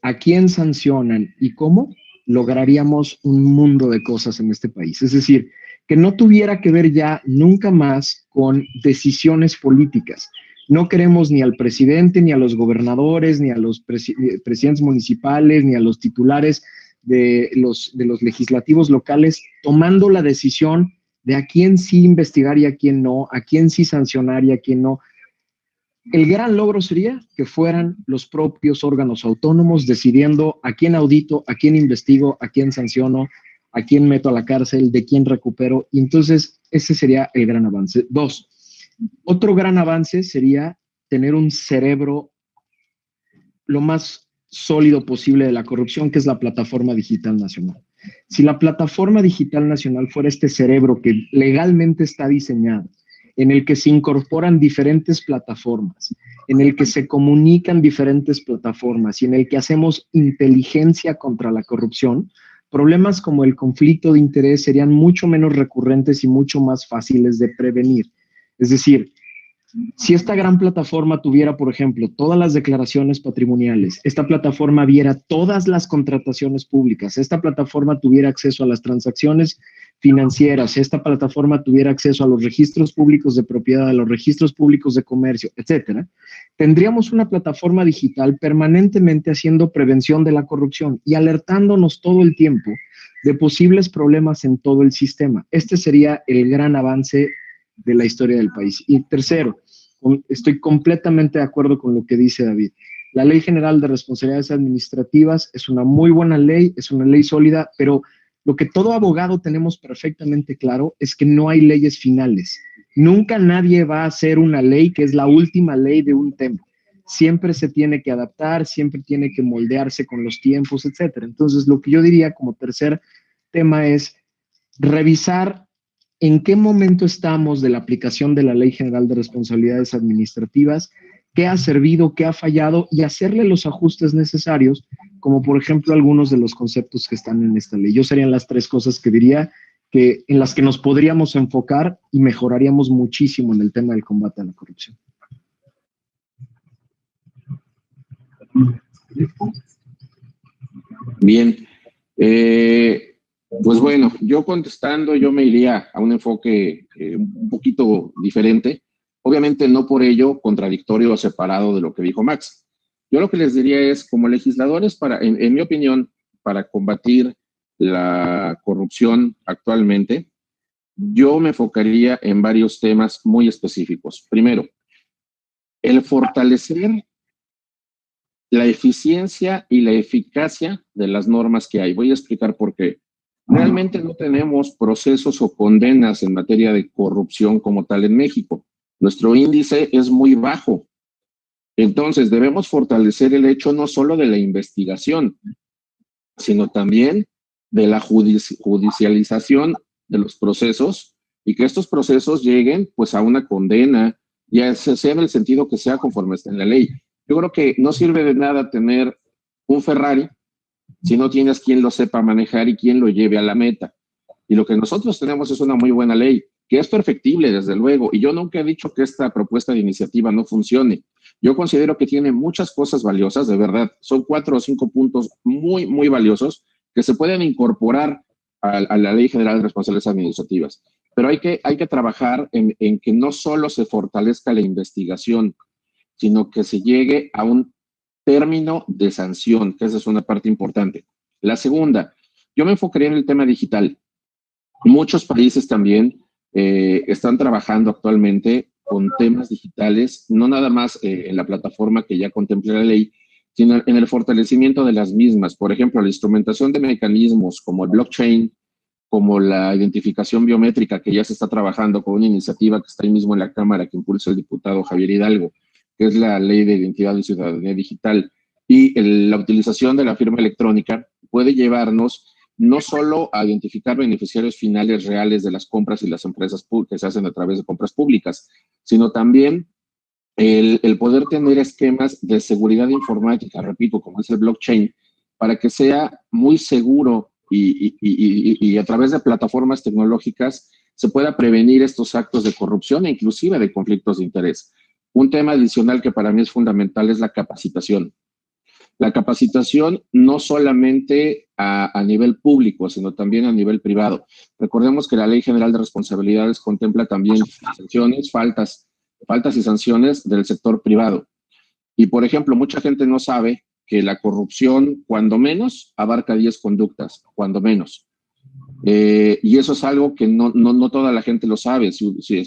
a quién sancionan y cómo, lograríamos un mundo de cosas en este país. Es decir, que no tuviera que ver ya nunca más con decisiones políticas. No queremos ni al presidente, ni a los gobernadores, ni a los presidentes municipales, ni a los titulares de los legislativos locales tomando la decisión de a quién sí investigar y a quién no, a quién sí sancionar y a quién no. El gran logro sería que fueran los propios órganos autónomos decidiendo a quién audito, a quién investigo, a quién sanciono, a quién meto a la cárcel, de quién recupero, y entonces ese sería el gran avance. 2, otro gran avance sería tener un cerebro lo más sólido posible de la corrupción, que es la Plataforma Digital Nacional. Si la Plataforma Digital Nacional fuera este cerebro que legalmente está diseñado, en el que se incorporan diferentes plataformas, en el que se comunican diferentes plataformas y en el que hacemos inteligencia contra la corrupción, problemas como el conflicto de interés serían mucho menos recurrentes y mucho más fáciles de prevenir. Es decir, si esta gran plataforma tuviera, por ejemplo, todas las declaraciones patrimoniales, esta plataforma viera todas las contrataciones públicas, esta plataforma tuviera acceso a las transacciones financieras, esta plataforma tuviera acceso a los registros públicos de propiedad, a los registros públicos de comercio, etcétera, tendríamos una plataforma digital permanentemente haciendo prevención de la corrupción y alertándonos todo el tiempo de posibles problemas en todo el sistema. Este sería el gran avance de la historia del país. Y tercero, estoy completamente de acuerdo con lo que dice David. La Ley General de Responsabilidades Administrativas es una muy buena ley, es una ley sólida, pero lo que todo abogado tenemos perfectamente claro es que no hay leyes finales. Nunca nadie va a hacer una ley que es la última ley de un tema. Siempre se tiene que adaptar, siempre tiene que moldearse con los tiempos, etcétera. Entonces, lo que yo diría como tercer tema es revisar en qué momento estamos de la aplicación de la Ley General de Responsabilidades Administrativas, qué ha servido, qué ha fallado y hacerle los ajustes necesarios, como por ejemplo algunos de los conceptos que están en esta ley. Yo serían las 3 cosas que diría que en las que nos podríamos enfocar y mejoraríamos muchísimo en el tema del combate a la corrupción. Bien. Pues bueno, yo contestando, yo me iría a un enfoque un poquito diferente. Obviamente no por ello contradictorio o separado de lo que dijo Max. Yo lo que les diría es, como legisladores, en mi opinión, para combatir la corrupción actualmente, yo me enfocaría en varios temas muy específicos. Primero, el fortalecer la eficiencia y la eficacia de las normas que hay. Voy a explicar por qué. Realmente no tenemos procesos o condenas en materia de corrupción como tal en México. Nuestro índice es muy bajo. Entonces, debemos fortalecer el hecho no solo de la investigación, sino también de la judicialización de los procesos y que estos procesos lleguen pues a una condena, ya sea en el sentido que sea conforme está en la ley. Yo creo que no sirve de nada tener un Ferrari si no tienes quien lo sepa manejar y quien lo lleve a la meta. Y lo que nosotros tenemos es una muy buena ley, que es perfectible, desde luego, y yo nunca he dicho que esta propuesta de iniciativa no funcione. Yo considero que tiene muchas cosas valiosas, de verdad, son 4 o 5 puntos muy, muy valiosos que se pueden incorporar a la Ley General de Responsabilidades Administrativas. Pero hay que trabajar en que no solo se fortalezca la investigación, sino que se llegue a un término de sanción, que esa es una parte importante. La segunda, yo me enfocaría en el tema digital. Muchos países también están trabajando actualmente con temas digitales, no nada más en la plataforma que ya contempla la ley, sino en el fortalecimiento de las mismas. Por ejemplo, la instrumentación de mecanismos como el blockchain, como la identificación biométrica, que ya se está trabajando con una iniciativa que está ahí mismo en la Cámara, que impulsa el diputado Javier Hidalgo, que es la Ley de Identidad y Ciudadanía Digital, y la utilización de la firma electrónica puede llevarnos no solo a identificar beneficiarios finales reales de las compras y las empresas que se hacen a través de compras públicas, sino también el poder tener esquemas de seguridad informática, repito, como es el blockchain, para que sea muy seguro y a través de plataformas tecnológicas se pueda prevenir estos actos de corrupción e inclusive de conflictos de interés. Un tema adicional que para mí es fundamental es la capacitación. La capacitación no solamente a nivel público, sino también a nivel privado. Recordemos que la Ley General de Responsabilidades contempla también sanciones, faltas y sanciones del sector privado. Y, por ejemplo, mucha gente no sabe que la corrupción, cuando menos, abarca 10 conductas, cuando menos. Y eso es algo que no toda la gente lo sabe. Se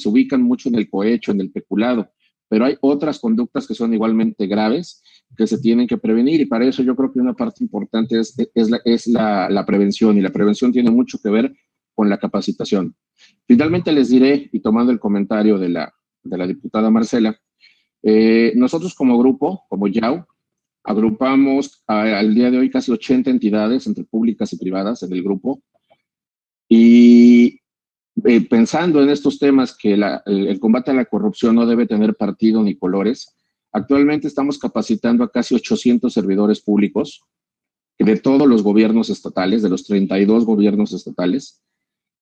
ubican mucho en el cohecho, en el peculado, pero hay otras conductas que son igualmente graves que se tienen que prevenir, y para eso yo creo que una parte importante es la prevención, y la prevención tiene mucho que ver con la capacitación. Finalmente les diré, y tomando el comentario de la diputada Marcela, nosotros como grupo, como YAU, agrupamos al día de hoy casi 80 entidades entre públicas y privadas en el grupo, y pensando en estos temas que el combate a la corrupción no debe tener partido ni colores, actualmente estamos capacitando a casi 800 servidores públicos de todos los gobiernos estatales, de los 32 gobiernos estatales,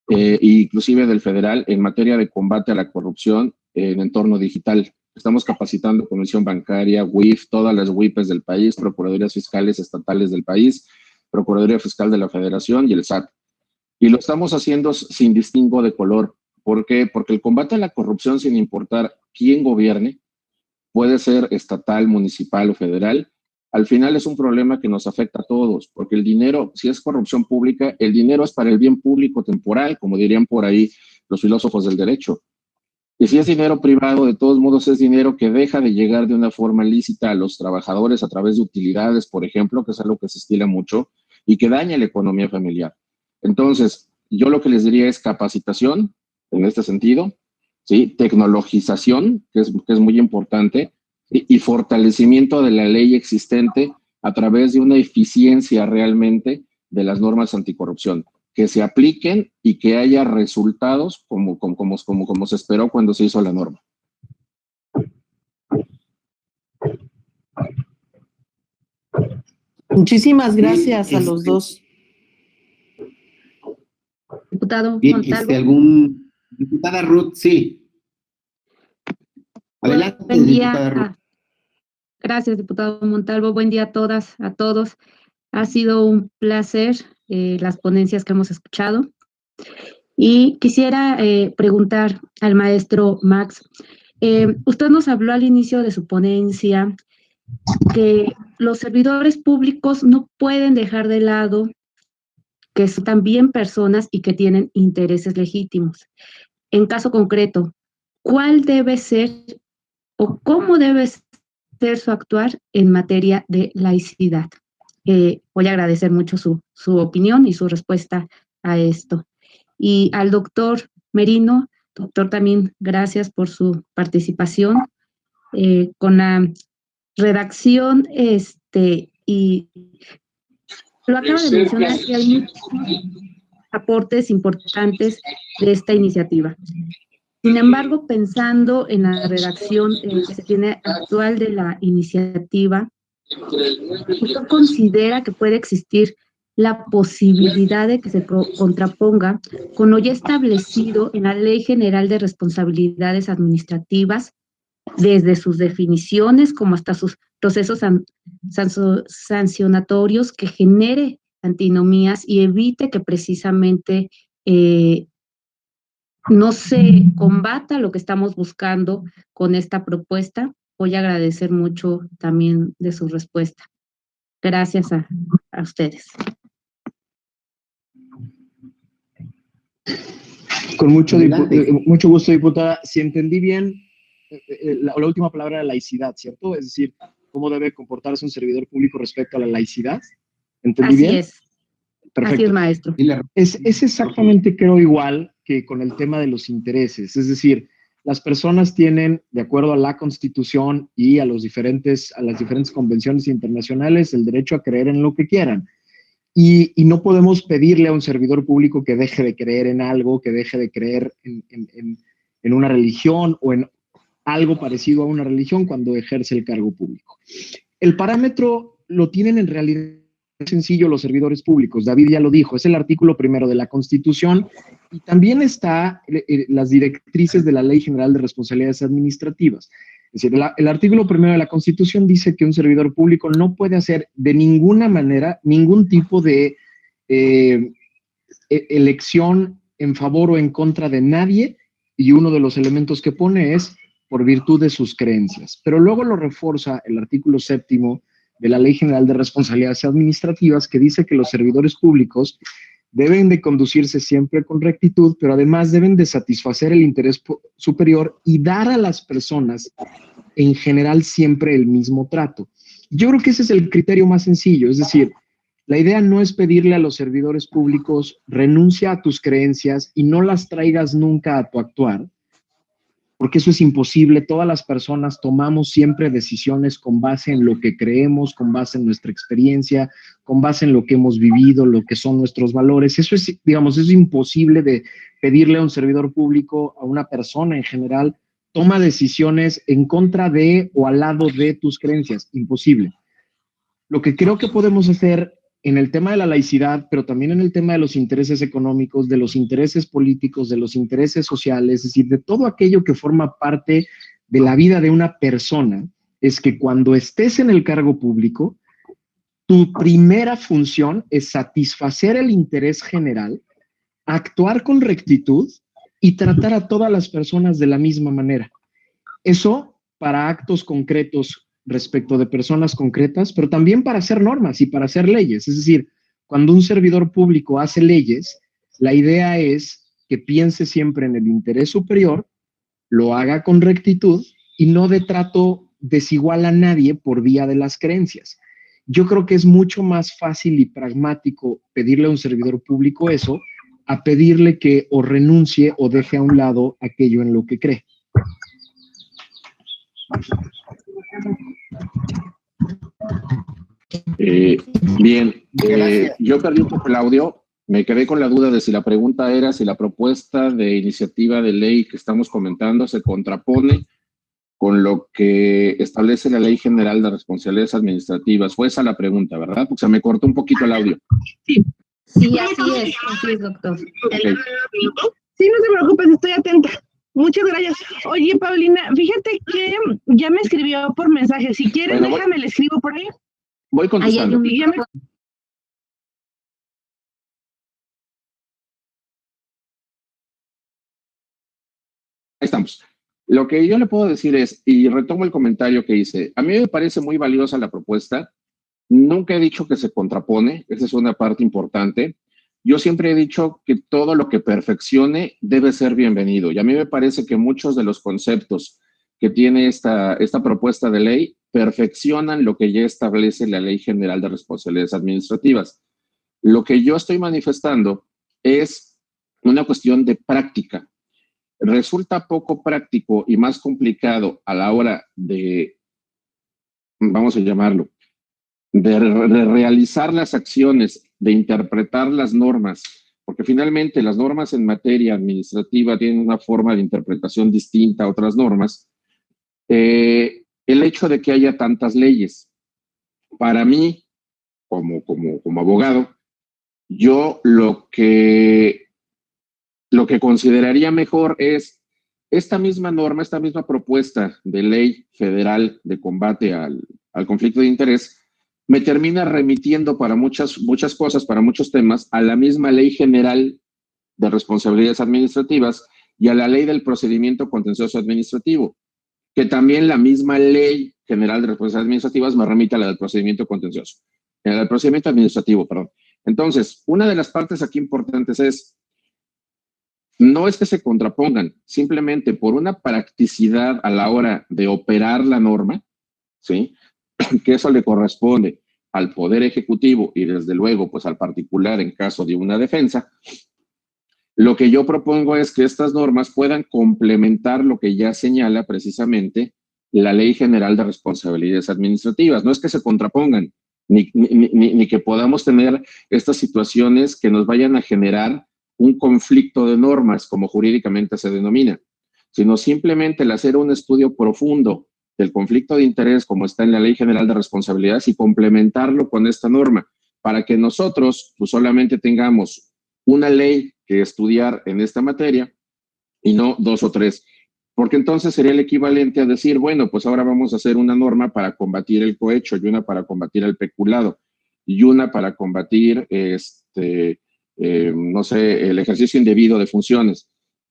inclusive del federal, en materia de combate a la corrupción en entorno digital. Estamos capacitando Comisión Bancaria, WIF, todas las WIPs del país, Procuradurías Fiscales Estatales del país, Procuraduría Fiscal de la Federación y el SAT. Y lo estamos haciendo sin distingo de color. ¿Por qué? Porque el combate a la corrupción, sin importar quién gobierne, puede ser estatal, municipal o federal, al final es un problema que nos afecta a todos, porque el dinero, si es corrupción pública, el dinero es para el bien público temporal, como dirían por ahí los filósofos del derecho. Y si es dinero privado, de todos modos es dinero que deja de llegar de una forma lícita a los trabajadores a través de utilidades, por ejemplo, que es algo que se estila mucho y que daña la economía familiar. Entonces, yo lo que les diría es capacitación, en este sentido, ¿sí? Tecnologización, que es muy importante, y fortalecimiento de la ley existente a través de una eficiencia realmente de las normas anticorrupción, que se apliquen y que haya resultados como se esperó cuando se hizo la norma. Muchísimas gracias a los dos. Diputado Bien, Montalvo. Diputada Ruth, sí. Adelante, Buen día. diputada Ruth. Gracias, diputado Montalvo. Buen día a todas, a todos. Ha sido un placer las ponencias que hemos escuchado. Y quisiera preguntar al maestro Max, usted nos habló al inicio de su ponencia que los servidores públicos no pueden dejar de lado que son también personas y que tienen intereses legítimos. En caso concreto, ¿cuál debe ser o cómo debe ser su actuar en materia de laicidad? Voy a agradecer mucho su opinión y su respuesta a esto. Y al doctor Merino, doctor, también gracias por su participación. Con la redacción, y lo acaba de mencionar, que hay muchos aportes importantes de esta iniciativa. Sin embargo, pensando en la redacción que se tiene actual de la iniciativa, ¿usted considera que puede existir la posibilidad de que se contraponga con lo ya establecido en la Ley General de Responsabilidades Administrativas, desde sus definiciones como hasta sus procesos sancionatorios, que genere antinomías y evite que precisamente no se combata lo que estamos buscando con esta propuesta? Voy a agradecer mucho también de su respuesta. Gracias a ustedes. Con mucho gusto, diputada. Si entendí bien, la última palabra era laicidad, ¿cierto? Es decir, ¿cómo debe comportarse un servidor público respecto a la laicidad? ¿Entendí bien? Así es. Perfecto. Así es, maestro. Es exactamente, creo, igual que con el tema de los intereses. Es decir, las personas tienen, de acuerdo a la Constitución y a las diferentes convenciones internacionales, el derecho a creer en lo que quieran. Y no podemos pedirle a un servidor público que deje de creer en algo, que deje de creer en una religión o en algo parecido a una religión cuando ejerce el cargo público. El parámetro lo tienen en realidad sencillo los servidores públicos. David ya lo dijo, es el artículo 1 de la Constitución y también está las directrices de la Ley General de Responsabilidades Administrativas. Es decir, el artículo 1 de la Constitución dice que un servidor público no puede hacer de ninguna manera ningún tipo de elección en favor o en contra de nadie, y uno de los elementos que pone es por virtud de sus creencias. Pero luego lo refuerza el artículo 7 de la Ley General de Responsabilidades Administrativas, que dice que los servidores públicos deben de conducirse siempre con rectitud, pero además deben de satisfacer el interés superior y dar a las personas en general siempre el mismo trato. Yo creo que ese es el criterio más sencillo, es decir, la idea no es pedirle a los servidores públicos renuncia a tus creencias y no las traigas nunca a tu actuar, porque eso es imposible. Todas las personas tomamos siempre decisiones con base en lo que creemos, con base en nuestra experiencia, con base en lo que hemos vivido, lo que son nuestros valores. Eso es, digamos, es imposible de pedirle a un servidor público, a una persona en general, toma decisiones en contra de o al lado de tus creencias. Imposible. Lo que creo que podemos hacer en el tema de la laicidad, pero también en el tema de los intereses económicos, de los intereses políticos, de los intereses sociales, es decir, de todo aquello que forma parte de la vida de una persona, es que cuando estés en el cargo público, tu primera función es satisfacer el interés general, actuar con rectitud y tratar a todas las personas de la misma manera. Eso para actos concretos respecto de personas concretas, pero también para hacer normas y para hacer leyes. Es decir, cuando un servidor público hace leyes, la idea es que piense siempre en el interés superior, lo haga con rectitud y no de trato desigual a nadie por vía de las creencias. Yo creo que es mucho más fácil y pragmático pedirle a un servidor público eso, a pedirle que o renuncie o deje a un lado aquello en lo que cree. Bien, yo perdí un poco el audio, me quedé con la duda de si la pregunta era si la propuesta de iniciativa de ley que estamos comentando se contrapone con lo que establece la Ley General de Responsabilidades Administrativas. Fue esa la pregunta, ¿verdad? Porque se me cortó un poquito el audio. Sí, así es, doctor. Okay. Sí, no se preocupes, estoy atenta. Muchas gracias. Oye, Paulina, fíjate que ya me escribió por mensaje. Si quieres, bueno, déjame, le escribo por ahí. Voy contestando. Ahí estamos. Lo que yo le puedo decir es, y retomo el comentario que hice, a mí me parece muy valiosa la propuesta. Nunca he dicho que se contrapone, esa es una parte importante. Yo siempre he dicho que todo lo que perfeccione debe ser bienvenido. Y a mí me parece que muchos de los conceptos que tiene esta propuesta de ley perfeccionan lo que ya establece la Ley General de Responsabilidades Administrativas. Lo que yo estoy manifestando es una cuestión de práctica. Resulta poco práctico y más complicado a la hora de, vamos a llamarlo, de realizar las acciones, de interpretar las normas, porque finalmente las normas en materia administrativa tienen una forma de interpretación distinta a otras normas. El hecho de que haya tantas leyes, para mí, como abogado, yo lo que consideraría mejor es esta misma norma, esta misma propuesta de ley federal de combate al conflicto de interés, me termina remitiendo para muchas cosas, para muchos temas, a la misma Ley General de Responsabilidades Administrativas y a la Ley del Procedimiento Contencioso Administrativo, que también la misma Ley General de Responsabilidades Administrativas me remite a la del Procedimiento Contencioso, a la del Procedimiento Administrativo, perdón. Entonces, una de las partes aquí importantes es, no es que se contrapongan, simplemente por una practicidad a la hora de operar la norma, ¿sí?, que eso le corresponde al Poder Ejecutivo y desde luego pues al particular en caso de una defensa. Lo que yo propongo es que estas normas puedan complementar lo que ya señala precisamente la Ley General de Responsabilidades Administrativas. No es que se contrapongan, ni que podamos tener estas situaciones que nos vayan a generar un conflicto de normas, como jurídicamente se denomina, sino simplemente el hacer un estudio profundo del conflicto de interés como está en la Ley General de Responsabilidades y complementarlo con esta norma para que nosotros pues, solamente tengamos una ley que estudiar en esta materia y no 2 o 3, porque entonces sería el equivalente a decir, bueno, pues ahora vamos a hacer una norma para combatir el cohecho y una para combatir el peculado y una para combatir, no sé, el ejercicio indebido de funciones.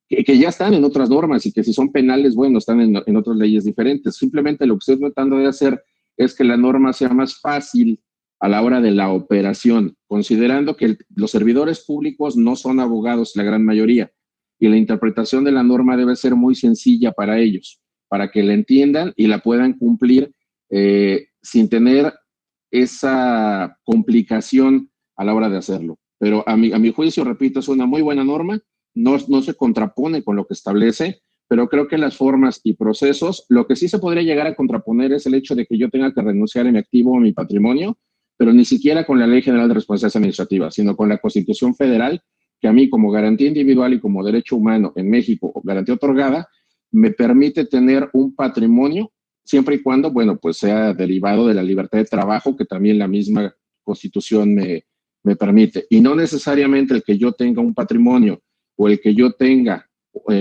Que ya están en otras normas y que si son penales, bueno, están en otras leyes diferentes. Simplemente lo que estoy tratando de hacer es que la norma sea más fácil a la hora de la operación, considerando que los servidores públicos no son abogados, la gran mayoría, y la interpretación de la norma debe ser muy sencilla para ellos, para que la entiendan y la puedan cumplir sin tener esa complicación a la hora de hacerlo. Pero a mi juicio, repito, es una muy buena norma, no se contrapone con lo que establece, pero creo que las formas y procesos, lo que sí se podría llegar a contraponer es el hecho de que yo tenga que renunciar a mi activo o a mi patrimonio, pero ni siquiera con la Ley General de Responsabilidad Administrativa, sino con la Constitución Federal, que a mí como garantía individual y como derecho humano en México, garantía otorgada, me permite tener un patrimonio siempre y cuando, bueno, pues sea derivado de la libertad de trabajo que también la misma Constitución me permite. Y no necesariamente el que yo tenga un patrimonio o el que yo tenga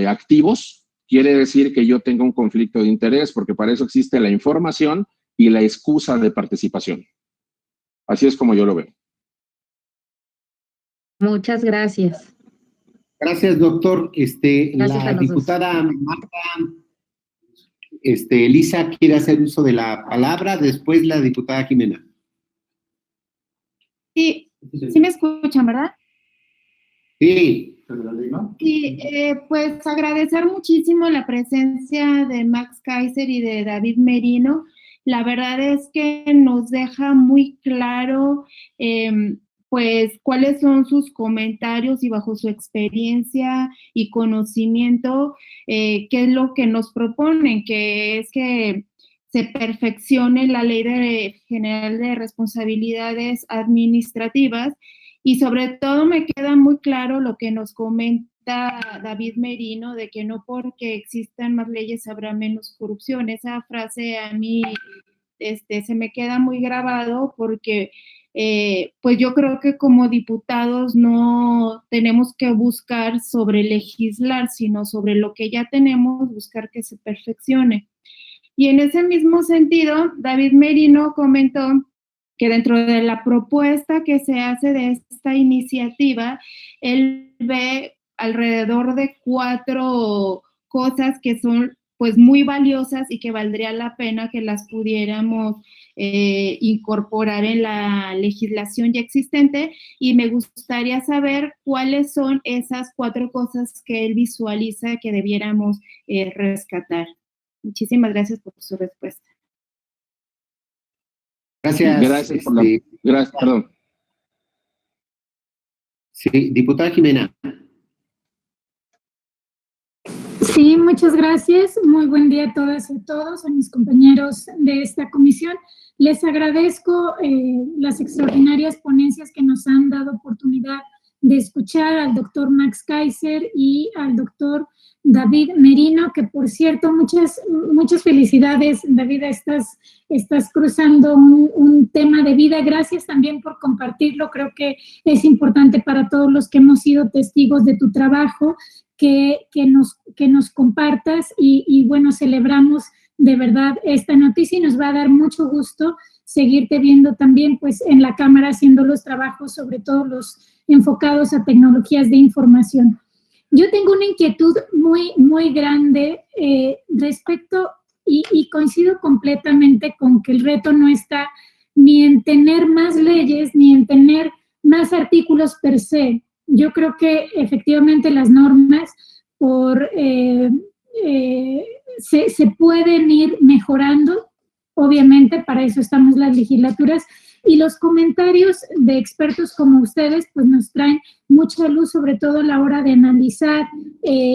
activos quiere decir que yo tenga un conflicto de interés, porque para eso existe la información y la excusa de participación. Así es como yo lo veo. Muchas gracias. Gracias, doctor. Gracias La diputada Marta Elisa quiere hacer uso de la palabra, después la diputada Jimena. Sí, sí me escuchan, ¿verdad? Sí. Sí, pues agradecer muchísimo la presencia de Max Kaiser y de David Merino. La verdad es que nos deja muy claro pues cuáles son sus comentarios y bajo su experiencia y conocimiento, qué es lo que nos proponen, que es que se perfeccione la Ley General de Responsabilidades Administrativas y sobre todo me queda muy claro lo que nos comenta David Merino, de que no porque existan más leyes habrá menos corrupción. Esa frase a mí se me queda muy grabado porque pues yo creo que como diputados no tenemos que buscar sobre legislar, sino sobre lo que ya tenemos, buscar que se perfeccione. Y en ese mismo sentido, David Merino comentó que dentro de la propuesta que se hace de esta iniciativa, él ve alrededor de 4 cosas que son pues muy valiosas y que valdría la pena que las pudiéramos incorporar en la legislación ya existente, y me gustaría saber cuáles son esas 4 cosas que él visualiza que debiéramos rescatar. Muchísimas gracias por su respuesta. Gracias. Gracias por gracias, perdón. Sí, diputada Jimena. Sí, muchas gracias. Muy buen día a todas y a todos, a mis compañeros de esta comisión. Les agradezco las extraordinarias ponencias que nos han dado oportunidad de escuchar al doctor Max Kaiser y al doctor David Merino, que por cierto, muchas felicidades, David, estás cruzando un tema de vida. Gracias también por compartirlo. Creo que es importante para todos los que hemos sido testigos de tu trabajo que nos compartas y bueno, celebramos de verdad esta noticia y nos va a dar mucho gusto seguirte viendo también pues en la Cámara haciendo los trabajos, sobre todo los enfocados a tecnologías de información. Yo tengo una inquietud muy grande respecto, y coincido completamente con que el reto no está ni en tener más leyes, ni en tener más artículos per se. Yo creo que efectivamente las normas se pueden ir mejorando, obviamente para eso estamos las legislaturas, y los comentarios de expertos como ustedes pues nos traen mucha luz, sobre todo a la hora de analizar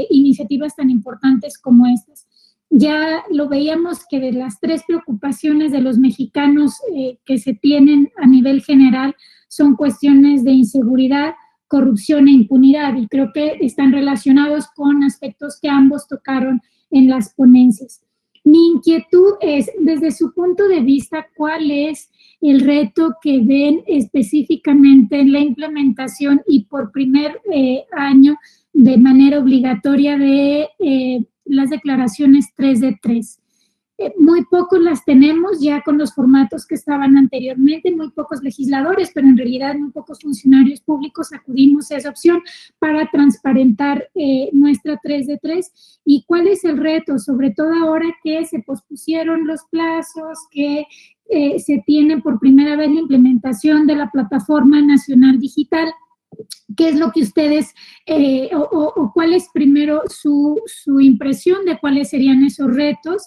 iniciativas tan importantes como estas. Ya lo veíamos que de las 3 preocupaciones de los mexicanos que se tienen a nivel general son cuestiones de inseguridad, corrupción e impunidad, y creo que están relacionados con aspectos que ambos tocaron en las ponencias. Mi inquietud es, desde su punto de vista, ¿cuál es el reto que ven específicamente en la implementación y por primer año de manera obligatoria de las declaraciones 3 de 3? Muy pocos las tenemos ya con los formatos que estaban anteriormente, muy pocos legisladores, pero en realidad muy pocos funcionarios públicos acudimos a esa opción para transparentar nuestra 3 de 3. ¿Y cuál es el reto? Sobre todo ahora que se pospusieron los plazos, que se tiene por primera vez la implementación de la Plataforma Nacional Digital. ¿Qué es lo que ustedes, o cuál es primero su impresión de cuáles serían esos retos?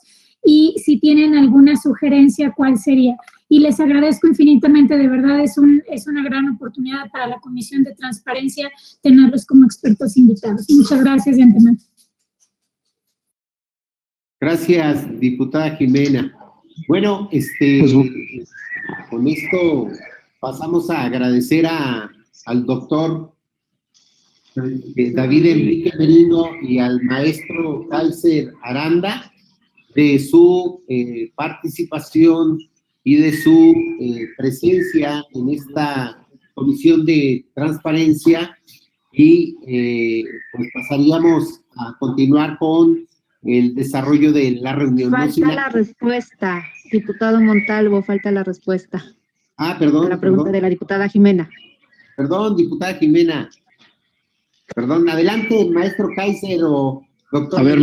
y si tienen alguna sugerencia, ¿cuál sería? Y les agradezco infinitamente, de verdad es una gran oportunidad para la Comisión de Transparencia tenerlos como expertos invitados. Muchas gracias de antemano. Gracias, diputada Jimena. Bueno, con esto pasamos a agradecer al doctor David Enrique Merino y al maestro Kaiser Aranda de su participación y de su presencia en esta comisión de transparencia y pues pasaríamos a continuar con el desarrollo de la reunión. Falta la respuesta, diputado Montalvo, falta la respuesta. Perdón. A la pregunta de la diputada Jimena. Perdón, diputada Jimena. Perdón, adelante, maestro Kaiser o doctor. A ver,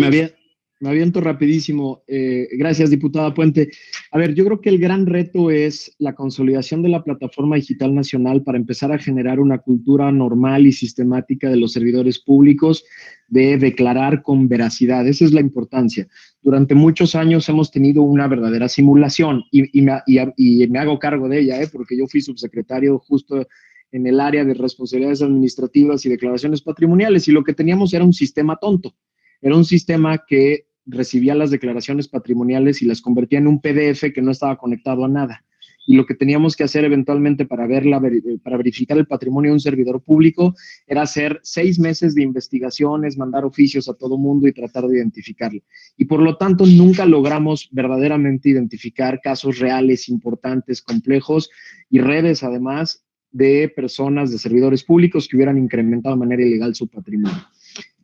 me aviento rapidísimo. Gracias, diputada Puente. A ver, yo creo que el gran reto es la consolidación de la Plataforma Digital Nacional para empezar a generar una cultura normal y sistemática de los servidores públicos de declarar con veracidad. Esa es la importancia. Durante muchos años hemos tenido una verdadera simulación y me hago cargo de ella, porque yo fui subsecretario justo en el área de responsabilidades administrativas y declaraciones patrimoniales, y lo que teníamos era un sistema tonto. Era un sistema que recibía las declaraciones patrimoniales y las convertía en un PDF que no estaba conectado a nada. Y lo que teníamos que hacer eventualmente para verificar el patrimonio de un servidor público era hacer 6 meses de investigaciones, mandar oficios a todo mundo y tratar de identificarlo. Y por lo tanto nunca logramos verdaderamente identificar casos reales, importantes, complejos y redes además de personas, de servidores públicos que hubieran incrementado de manera ilegal su patrimonio.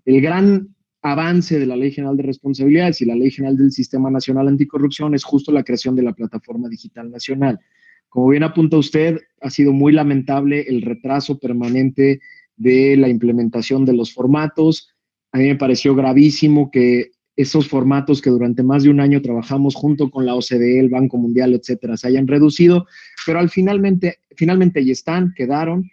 El gran avance de la Ley General de Responsabilidades y la Ley General del Sistema Nacional Anticorrupción es justo la creación de la Plataforma Digital Nacional. Como bien apunta usted, ha sido muy lamentable el retraso permanente de la implementación de los formatos. A mí me pareció gravísimo que esos formatos que durante más de un año trabajamos junto con la OCDE, el Banco Mundial, etcétera, se hayan reducido, pero finalmente ahí están, quedaron.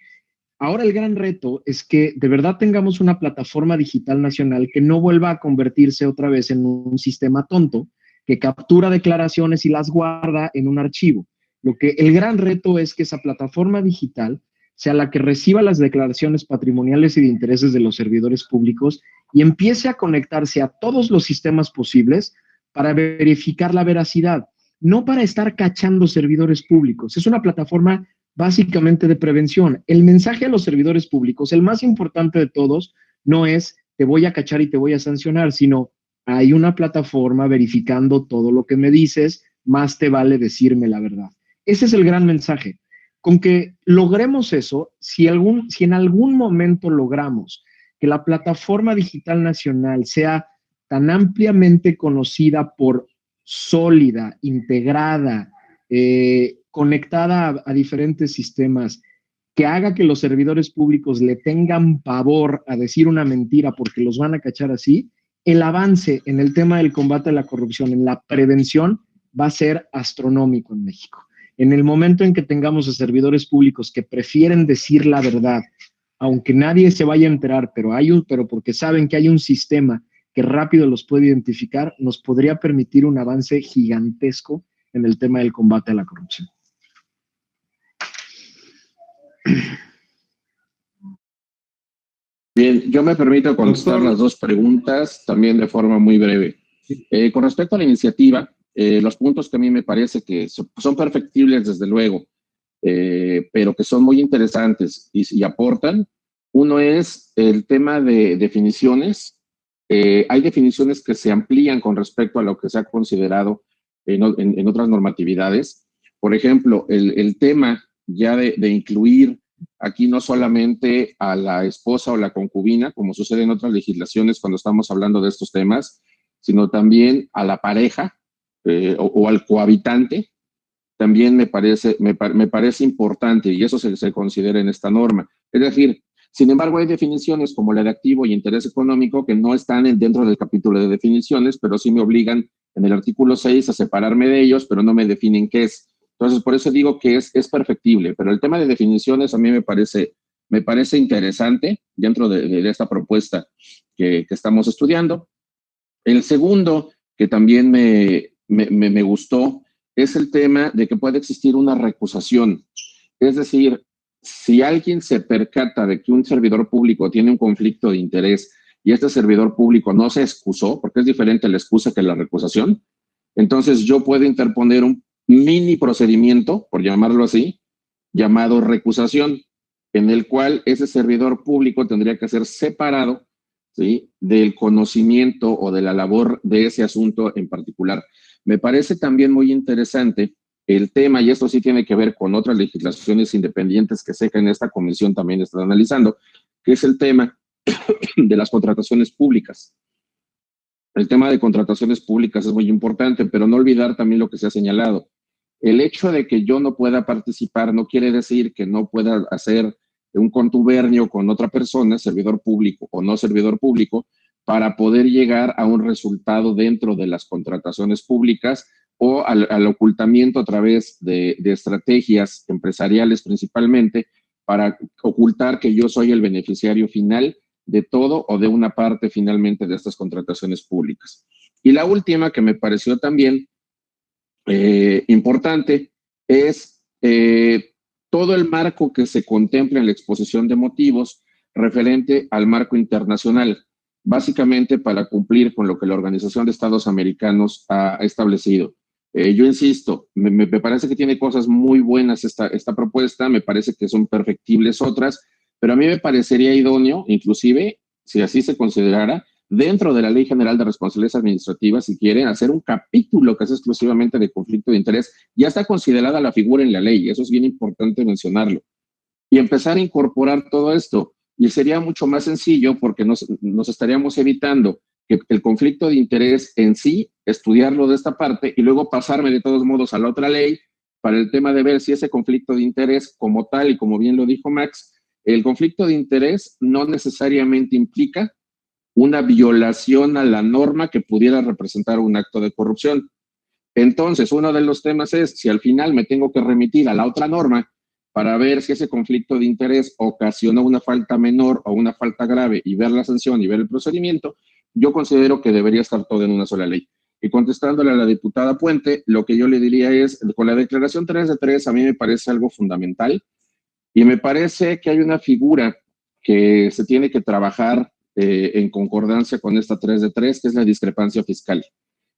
Ahora el gran reto es que de verdad tengamos una plataforma digital nacional que no vuelva a convertirse otra vez en un sistema tonto que captura declaraciones y las guarda en un archivo. El gran reto es que esa plataforma digital sea la que reciba las declaraciones patrimoniales y de intereses de los servidores públicos y empiece a conectarse a todos los sistemas posibles para verificar la veracidad, no para estar cachando servidores públicos. Es una plataforma básicamente de prevención. El mensaje a los servidores públicos, el más importante de todos, no es te voy a cachar y te voy a sancionar, sino hay una plataforma verificando todo lo que me dices, más te vale decirme la verdad. Ese es el gran mensaje. Con que logremos eso, si en algún momento logramos que la Plataforma Digital Nacional sea tan ampliamente conocida por sólida, integrada, conectada a diferentes sistemas, que haga que los servidores públicos le tengan pavor a decir una mentira porque los van a cachar así, el avance en el tema del combate a la corrupción, en la prevención, va a ser astronómico en México. En el momento en que tengamos a servidores públicos que prefieren decir la verdad, aunque nadie se vaya a enterar, pero porque saben que hay un sistema que rápido los puede identificar, nos podría permitir un avance gigantesco en el tema del combate a la corrupción. Bien, yo me permito contestar las dos preguntas también de forma muy breve. Con respecto a la iniciativa, los puntos que a mí me parece que son perfectibles desde luego, pero que son muy interesantes y aportan. Uno es el tema de definiciones. Hay definiciones que se amplían con respecto a lo que se ha considerado en otras normatividades. Por ejemplo, el tema ya de incluir aquí no solamente a la esposa o la concubina, como sucede en otras legislaciones cuando estamos hablando de estos temas, sino también a la pareja o al cohabitante, también me parece importante y eso se considera en esta norma. Es decir, sin embargo, hay definiciones como la de activo y interés económico que no están dentro del capítulo de definiciones, pero sí me obligan en el artículo 6 a separarme de ellos, pero no me definen qué es. Entonces, por eso digo que es perfectible, pero el tema de definiciones a mí me parece interesante dentro de esta propuesta que estamos estudiando. El segundo, que también me me gustó es el tema de que puede existir una recusación. Es decir, si alguien se percata de que un servidor público tiene un conflicto de interés y este servidor público no se excusó, porque es diferente la excusa que la recusación, entonces yo puedo interponer un mini procedimiento, por llamarlo así, llamado recusación, en el cual ese servidor público tendría que ser separado, ¿sí?, del conocimiento o de la labor de ese asunto en particular. Me parece también muy interesante el tema, y esto sí tiene que ver con otras legislaciones independientes que sé que en esta comisión también están analizando, que es el tema de las contrataciones públicas. El tema de contrataciones públicas es muy importante, pero no olvidar también lo que se ha señalado. El hecho de que yo no pueda participar no quiere decir que no pueda hacer un contubernio con otra persona, servidor público o no servidor público, para poder llegar a un resultado dentro de las contrataciones públicas o al ocultamiento a través de estrategias empresariales principalmente, para ocultar que yo soy el beneficiario final de todo o de una parte finalmente de estas contrataciones públicas. Y la última que me pareció también importante es todo el marco que se contempla en la exposición de motivos referente al marco internacional, básicamente para cumplir con lo que la Organización de Estados Americanos ha establecido. Yo insisto, me parece que tiene cosas muy buenas esta propuesta, me parece que son perfectibles otras, pero a mí me parecería idóneo, inclusive, si así se considerara, dentro de la Ley General de Responsabilidades Administrativas, si quieren, hacer un capítulo que es exclusivamente de conflicto de interés. Ya está considerada la figura en la ley, eso es bien importante mencionarlo. Y empezar a incorporar todo esto. Y sería mucho más sencillo porque nos estaríamos evitando que el conflicto de interés en sí, estudiarlo de esta parte y luego pasarme de todos modos a la otra ley para el tema de ver si ese conflicto de interés como tal, y como bien lo dijo Max, el conflicto de interés no necesariamente implica una violación a la norma que pudiera representar un acto de corrupción. Entonces, uno de los temas es si al final me tengo que remitir a la otra norma para ver si ese conflicto de interés ocasionó una falta menor o una falta grave y ver la sanción y ver el procedimiento, yo considero que debería estar todo en una sola ley. Y contestándole a la diputada Puente, lo que yo le diría es, con la declaración 3 de 3 a mí me parece algo fundamental y me parece que hay una figura que se tiene que trabajar en concordancia con esta 3 de 3, que es la discrepancia fiscal,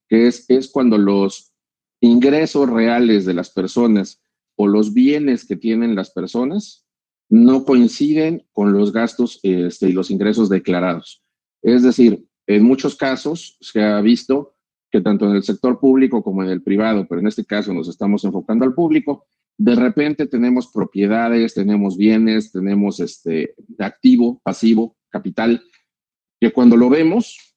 que es cuando los ingresos reales de las personas o los bienes que tienen las personas no coinciden con los gastos y los ingresos declarados. Es decir, en muchos casos se ha visto que tanto en el sector público como en el privado, pero en este caso nos estamos enfocando al público, de repente tenemos propiedades, tenemos bienes, tenemos activo, pasivo, capital, que cuando lo vemos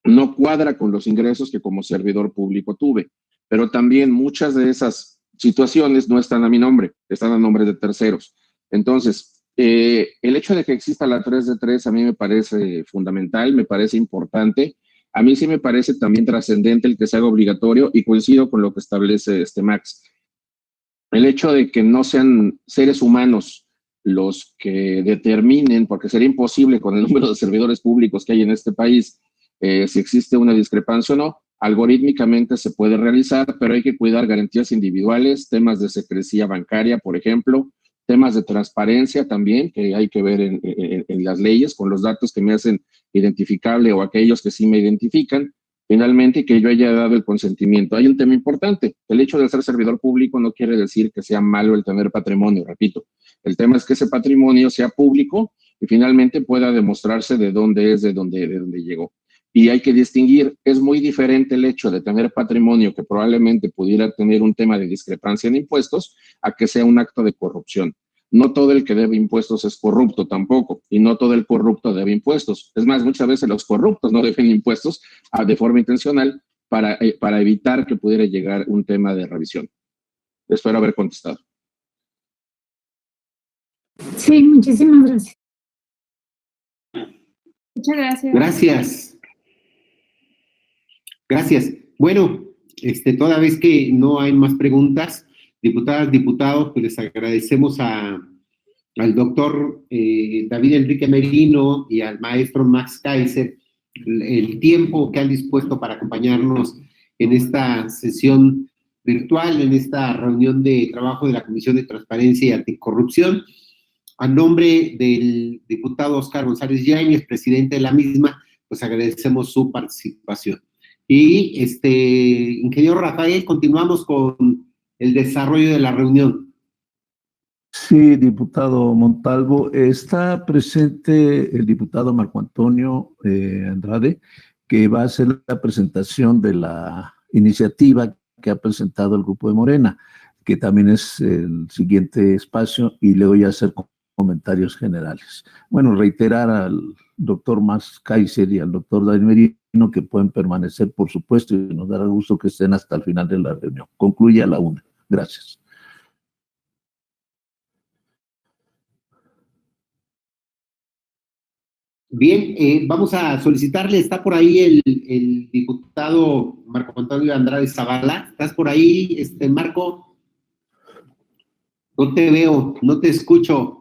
no cuadra con los ingresos que como servidor público tuve. Pero también muchas de esas situaciones no están a mi nombre, están a nombre de terceros. Entonces, el hecho de que exista la 3 de 3 a mí me parece fundamental, me parece importante. A mí sí me parece también trascendente el que se haga obligatorio y coincido con lo que establece Max. El hecho de que no sean seres humanos los que determinen, porque sería imposible con el número de servidores públicos que hay en este país, si existe una discrepancia o no, algorítmicamente se puede realizar, pero hay que cuidar garantías individuales, temas de secrecía bancaria, por ejemplo, temas de transparencia también, que hay que ver en las leyes, con los datos que me hacen identificable o aquellos que sí me identifican, finalmente que yo haya dado el consentimiento. Hay un tema importante, el hecho de ser servidor público no quiere decir que sea malo el tener patrimonio, repito. El tema es que ese patrimonio sea público y finalmente pueda demostrarse de dónde es, de dónde llegó. Y hay que distinguir, es muy diferente el hecho de tener patrimonio que probablemente pudiera tener un tema de discrepancia en impuestos a que sea un acto de corrupción. No todo el que debe impuestos es corrupto tampoco, y no todo el corrupto debe impuestos. Es más, muchas veces los corruptos no deben impuestos de forma intencional para evitar que pudiera llegar un tema de revisión. Espero haber contestado. Sí, muchísimas gracias. Muchas gracias. Gracias. Bueno, toda vez que no hay más preguntas, diputadas, diputados, pues les agradecemos al doctor David Enrique Merino y al maestro Max Kaiser el tiempo que han dispuesto para acompañarnos en esta sesión virtual, en esta reunión de trabajo de la Comisión de Transparencia y Anticorrupción. A nombre del diputado Oscar González Yáñez, presidente de la misma, pues agradecemos su participación. Y, ingeniero Rafael, continuamos con el desarrollo de la reunión. Sí, diputado Montalvo. Está presente el diputado Marco Antonio Andrade, que va a hacer la presentación de la iniciativa que ha presentado el Grupo de Morena, que también es el siguiente espacio, y le voy a hacer comentarios generales. Bueno, reiterar al doctor Max Kaiser y al doctor David Merino que pueden permanecer, por supuesto, y nos dará gusto que estén hasta el final de la reunión. Concluye a la 1. Gracias. Bien, vamos a solicitarle, está por ahí el diputado Marco Antonio Andrade Zavala. ¿Estás por ahí, Marco? No te veo, no te escucho.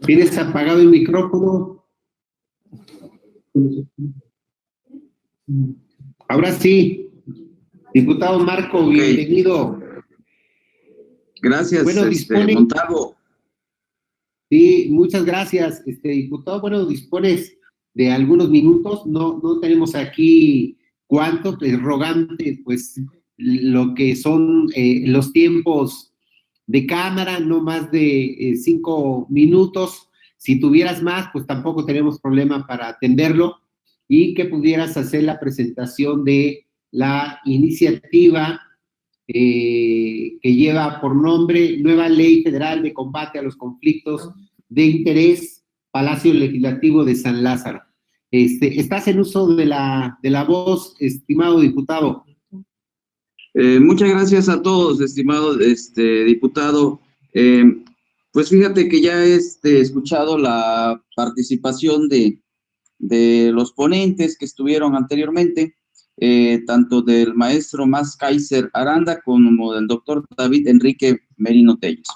¿Tienes apagado el micrófono? Ahora sí. Diputado Marco, bienvenido. Gracias, bueno, Montalvo. Sí, muchas gracias, diputado. Bueno, dispones de algunos minutos, no tenemos aquí cuánto, es rogante, pues, lo que son los tiempos de cámara, no más de 5 minutos. Si tuvieras más, pues tampoco tenemos problema para atenderlo, y que pudieras hacer la presentación de la iniciativa que lleva por nombre Nueva Ley Federal de Combate a los Conflictos de Interés, Palacio Legislativo de San Lázaro. Estás en uso de la estimado estimado diputado. Muchas gracias a todos, estimado diputado. Pues fíjate que ya he escuchado la participación de los ponentes que estuvieron anteriormente, tanto del maestro Max Kaiser Aranda como del doctor David Enrique Merino Telles.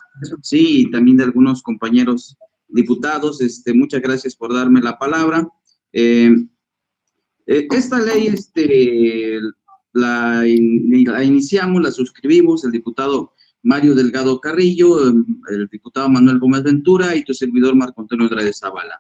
Sí, y también de algunos compañeros diputados. Muchas gracias por darme la palabra. Esta ley la iniciamos, la suscribimos el diputado Mario Delgado Carrillo, el diputado Manuel Gómez Ventura y tu servidor Marco Antonio Andrade Zavala.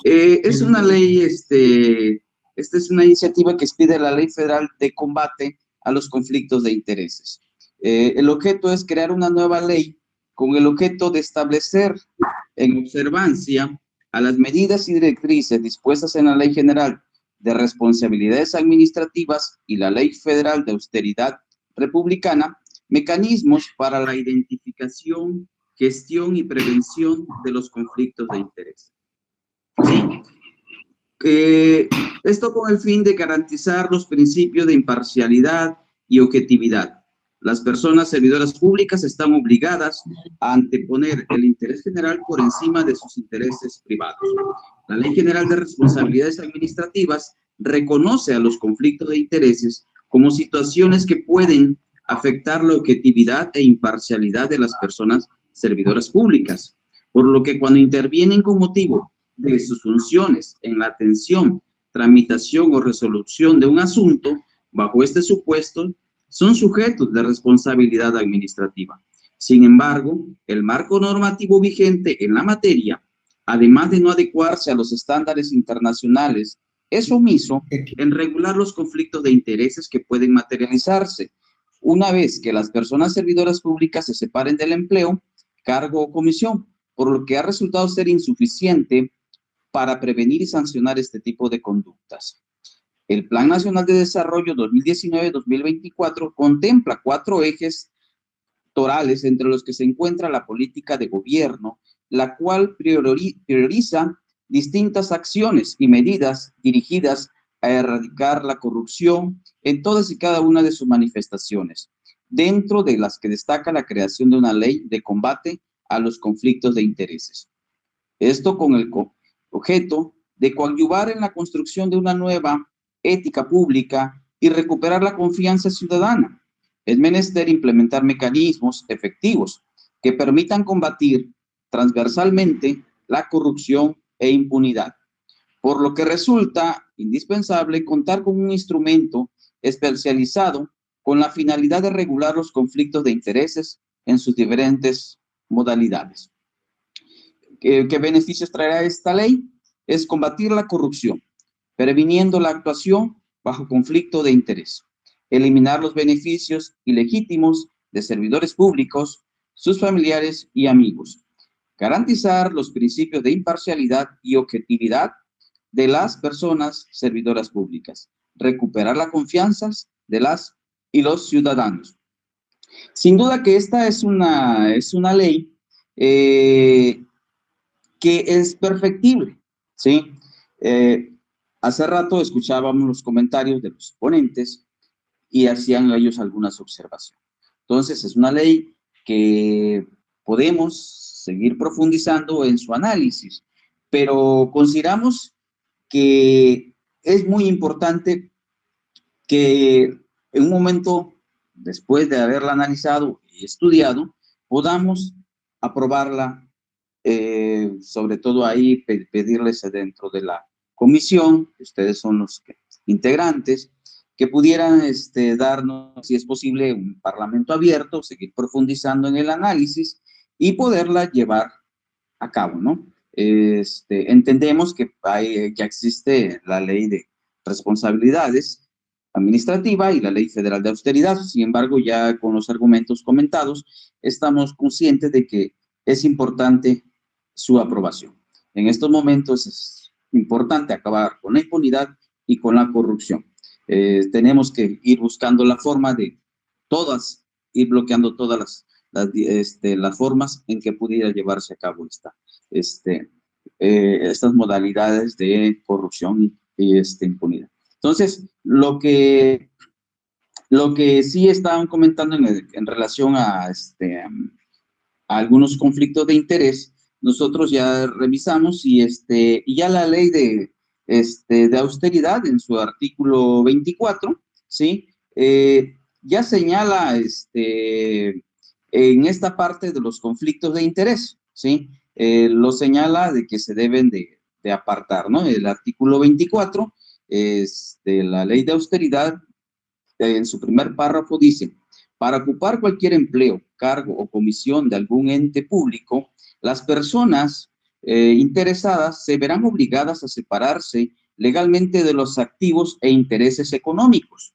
Es una ley, esta es una iniciativa que expide la Ley Federal de Combate a los Conflictos de Intereses. El objeto es crear una nueva ley con el objeto de establecer, en observancia a las medidas y directrices dispuestas en la Ley General de Responsabilidades Administrativas y la Ley Federal de Austeridad Republicana, mecanismos para la identificación, gestión y prevención de los conflictos de interés. Sí. Esto con el fin de garantizar los principios de imparcialidad y objetividad. Las personas servidoras públicas están obligadas a anteponer el interés general por encima de sus intereses privados. La Ley General de Responsabilidades Administrativas reconoce a los conflictos de intereses como situaciones que pueden afectar la objetividad e imparcialidad de las personas servidoras públicas, por lo que cuando intervienen con motivo de sus funciones en la atención, tramitación o resolución de un asunto, bajo este supuesto, son sujetos de responsabilidad administrativa. Sin embargo, el marco normativo vigente en la materia, además de no adecuarse a los estándares internacionales, es omiso en regular los conflictos de intereses que pueden materializarse una vez que las personas servidoras públicas se separen del empleo, cargo o comisión, por lo que ha resultado ser insuficiente para prevenir y sancionar este tipo de conductas. El Plan Nacional de Desarrollo 2019-2024 contempla 4 ejes torales, entre los que se encuentra la política de gobierno, la cual prioriza distintas acciones y medidas dirigidas a erradicar la corrupción en todas y cada una de sus manifestaciones, dentro de las que destaca la creación de una ley de combate a los conflictos de intereses. Esto con el objeto de coadyuvar en la construcción de una nueva ética pública y recuperar la confianza ciudadana. Es menester implementar mecanismos efectivos que permitan combatir transversalmente la corrupción e impunidad, por lo que resulta indispensable contar con un instrumento especializado con la finalidad de regular los conflictos de intereses en sus diferentes modalidades. ¿Qué beneficios traerá esta ley? Es combatir la corrupción, previniendo la actuación bajo conflicto de interés, eliminar los beneficios ilegítimos de servidores públicos, sus familiares y amigos, garantizar los principios de imparcialidad y objetividad de las personas servidoras públicas, recuperar la confianza de las y los ciudadanos. Sin duda que esta es una ley que es perfectible, ¿sí? Hace rato escuchábamos los comentarios de los ponentes y hacían ellos algunas observaciones. Entonces, es una ley que podemos seguir profundizando en su análisis, pero consideramos que es muy importante que en un momento, después de haberla analizado y estudiado, podamos aprobarla, sobre todo ahí pedirles dentro de la comisión, que ustedes son los integrantes, que pudieran darnos, si es posible, un parlamento abierto, seguir profundizando en el análisis y poderla llevar a cabo, ¿no? Entendemos que ya existe la ley de responsabilidades administrativa y la ley federal de austeridad. Sin embargo, ya con los argumentos comentados, estamos conscientes de que es importante su aprobación. En estos momentos es importante acabar con la impunidad y con la corrupción. Tenemos que ir buscando la forma de ir bloqueando todas las formas en que pudiera llevarse a cabo estas modalidades de corrupción y impunidad. Entonces, lo que sí estaban comentando en relación a algunos conflictos de interés, nosotros ya revisamos y ya la ley de austeridad en su artículo 24, ¿sí? Ya señala en esta parte de los conflictos de interés, ¿sí? Lo señala de que se deben de apartar, ¿no? El artículo 24 de la ley de austeridad, en su primer párrafo dice: para ocupar cualquier empleo, cargo o comisión de algún ente público, las personas interesadas se verán obligadas a separarse legalmente de los activos e intereses económicos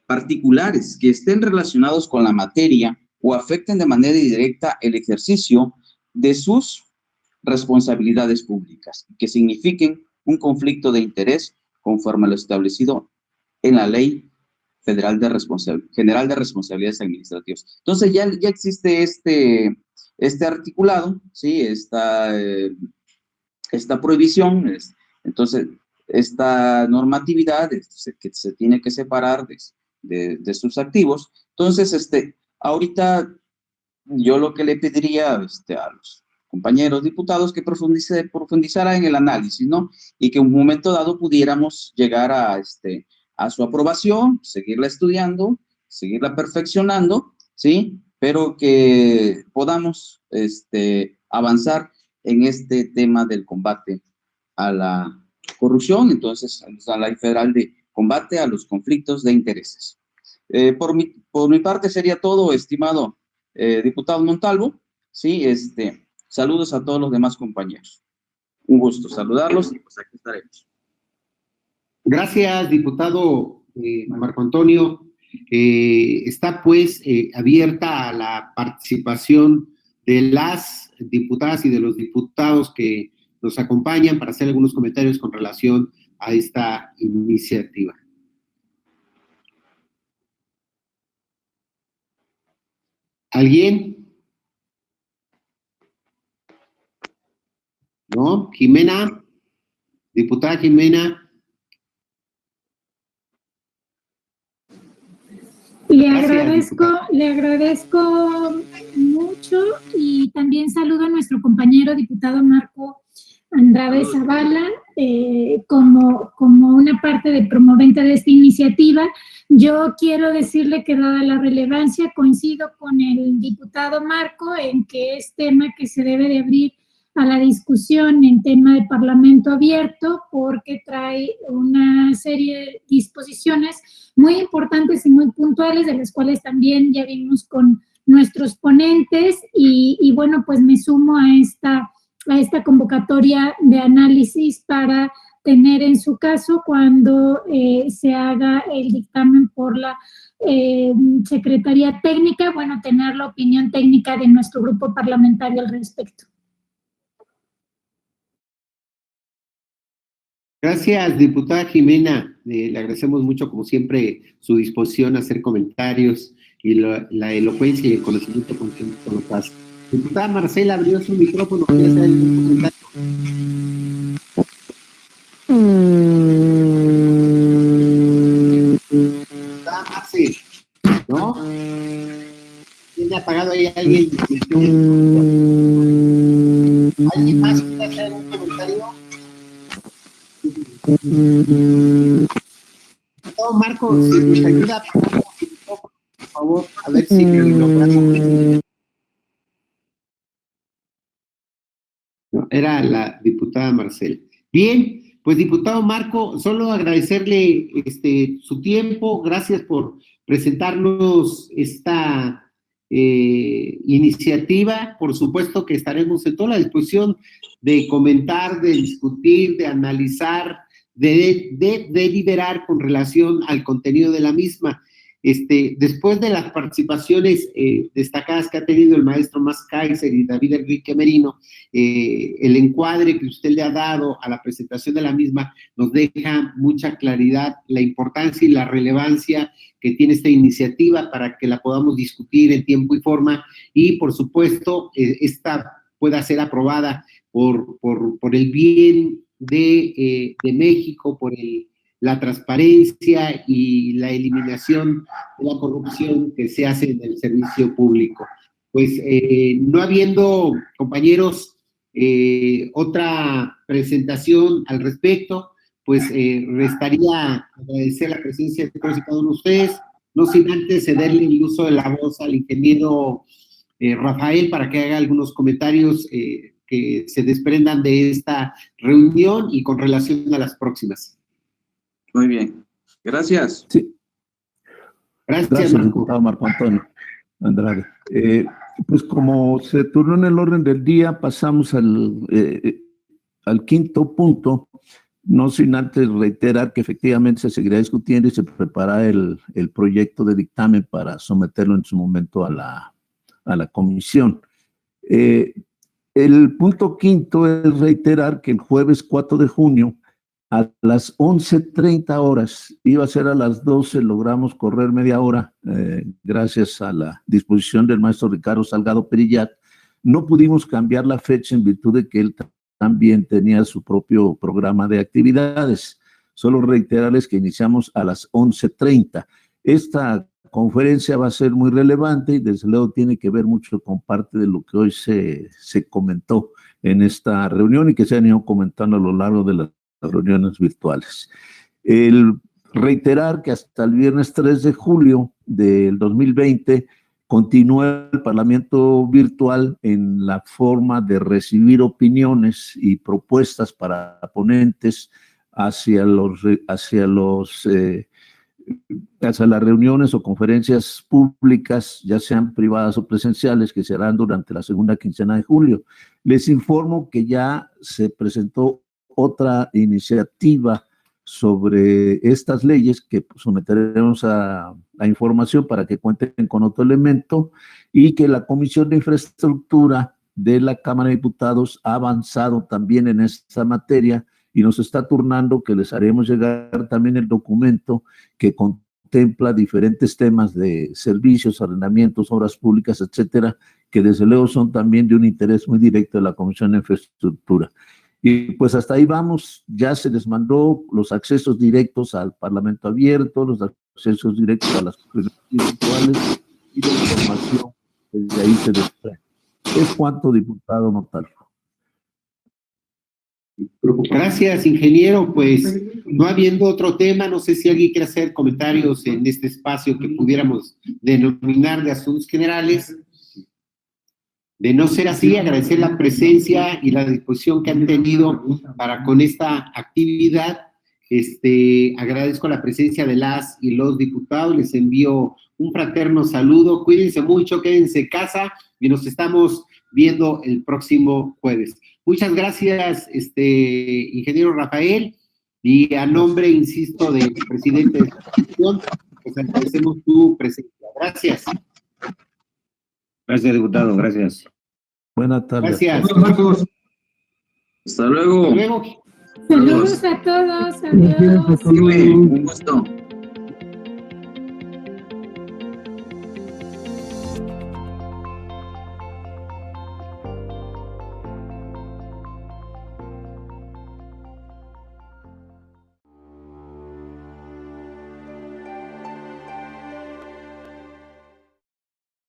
particulares que estén relacionados con la materia o afecten de manera directa el ejercicio de sus responsabilidades públicas, que signifiquen un conflicto de interés conforme a lo establecido en la Ley General de Responsabilidades Administrativas. Entonces ya existe este articulado, ¿sí? Esta prohibición, entonces esta normatividad que se tiene que separar de sus activos. Entonces, ahorita yo lo que le pediría a los compañeros diputados que profundizara en el análisis, ¿no? Y que en un momento dado pudiéramos llegar a su aprobación, seguirla estudiando, seguirla perfeccionando, ¿sí? Pero que podamos avanzar en este tema del combate a la corrupción, entonces a la ley federal de combate a los conflictos de intereses. Por mi parte sería todo, estimado diputado Montalvo, ¿sí? Saludos a todos los demás compañeros. Un gusto saludarlos y pues aquí estaremos. Gracias, diputado Marco Antonio. Está pues abierta a la participación de las diputadas y de los diputados que nos acompañan para hacer algunos comentarios con relación a esta iniciativa. ¿Alguien? ¿No? Jimena, diputada Jimena. Le agradezco mucho y también saludo a nuestro compañero diputado Marco Andrade Zavala como una parte de promovente de esta iniciativa. Yo quiero decirle que dada la relevancia, coincido con el diputado Marco en que es tema que se debe de abrir a la discusión en tema de Parlamento abierto, porque trae una serie de disposiciones muy importantes y muy puntuales, de las cuales también ya vimos con nuestros ponentes, y bueno, pues me sumo a esta convocatoria de análisis para tener en su caso, cuando se haga el dictamen por la Secretaría Técnica, bueno, tener la opinión técnica de nuestro grupo parlamentario al respecto. Gracias, diputada Jimena. Le agradecemos mucho, como siempre, su disposición a hacer comentarios y la elocuencia y el conocimiento con que nos hace. Diputada Marcela abrió su micrófono. ¿Quiere hacer algún comentario? Diputada Marce, ¿no? ¿Tiene apagado ahí alguien? ¿Alguien más quiere hacer un comentario? No, Marco, si nos ayuda a apagar el micrófono, por favor, a ver si lo podemos. No, era la diputada Marcela. Bien, pues diputado Marco, solo agradecerle su tiempo, gracias por presentarnos esta iniciativa. Por supuesto que estaremos en toda la disposición de comentar, de discutir, de analizar, de deliberar con relación al contenido de la misma. Después de las participaciones destacadas que ha tenido el maestro Max Kaiser y David Enrique Merino, el encuadre que usted le ha dado a la presentación de la misma nos deja mucha claridad la importancia y la relevancia que tiene esta iniciativa para que la podamos discutir en tiempo y forma, y por supuesto esta pueda ser aprobada por el bien de México, por la transparencia y la eliminación de la corrupción que se hace en el servicio público. Pues no habiendo, compañeros, otra presentación al respecto, pues restaría agradecer la presencia de todos y cada uno de ustedes, no sin antes cederle el uso de la voz al ingeniero Rafael para que haga algunos comentarios que se desprendan de esta reunión y con relación a las próximas. Muy bien. Gracias. Sí. Gracias, Marco. Diputado Marco Antonio Andrade. Pues como se turnó en el orden del día, pasamos al quinto punto, no sin antes reiterar que efectivamente se seguirá discutiendo y se preparará el proyecto de dictamen para someterlo en su momento a la comisión. El punto quinto es reiterar que el jueves 4 de junio a las 11:30 horas, iba a ser a las 12, logramos correr media hora, gracias a la disposición del maestro Ricardo Salgado Perillat. No pudimos cambiar la fecha en virtud de que él también tenía su propio programa de actividades. Solo reiterarles que iniciamos a las 11:30. Esta conferencia va a ser muy relevante y desde luego tiene que ver mucho con parte de lo que hoy se comentó en esta reunión y que se han ido comentando a lo largo de las reuniones virtuales. El reiterar que hasta el viernes 3 de julio del 2020 continúa el Parlamento virtual en la forma de recibir opiniones y propuestas para ponentes hacia las reuniones o conferencias públicas, ya sean privadas o presenciales, que serán durante la segunda quincena de julio. Les informo que ya se presentó otra iniciativa sobre estas leyes que someteremos a información para que cuenten con otro elemento, y que la Comisión de Infraestructura de la Cámara de Diputados ha avanzado también en esta materia y nos está turnando que les haremos llegar también el documento que contempla diferentes temas de servicios, arrendamientos, obras públicas, etcétera, que desde luego son también de un interés muy directo de la Comisión de Infraestructura. Y pues hasta ahí vamos. Ya se les mandó los accesos directos al Parlamento abierto, los accesos directos a las conferencias virtuales y la información que de ahí se desprende. Es cuanto, diputado Montalvo. Gracias, ingeniero. Pues no habiendo otro tema, no sé si alguien quiere hacer comentarios en este espacio que pudiéramos denominar de asuntos generales. De no ser así, agradecer la presencia y la disposición que han tenido para con esta actividad. Agradezco la presencia de las y los diputados, les envío un fraterno saludo, cuídense mucho, quédense en casa y nos estamos viendo el próximo jueves. Muchas gracias, ingeniero Rafael, y a nombre, insisto, del presidente de la comisión, pues agradecemos tu presencia. Gracias. Gracias, diputado, gracias. Buenas tardes. Gracias. Hasta luego. Hasta luego. Saludos a todos, adiós. Un gusto.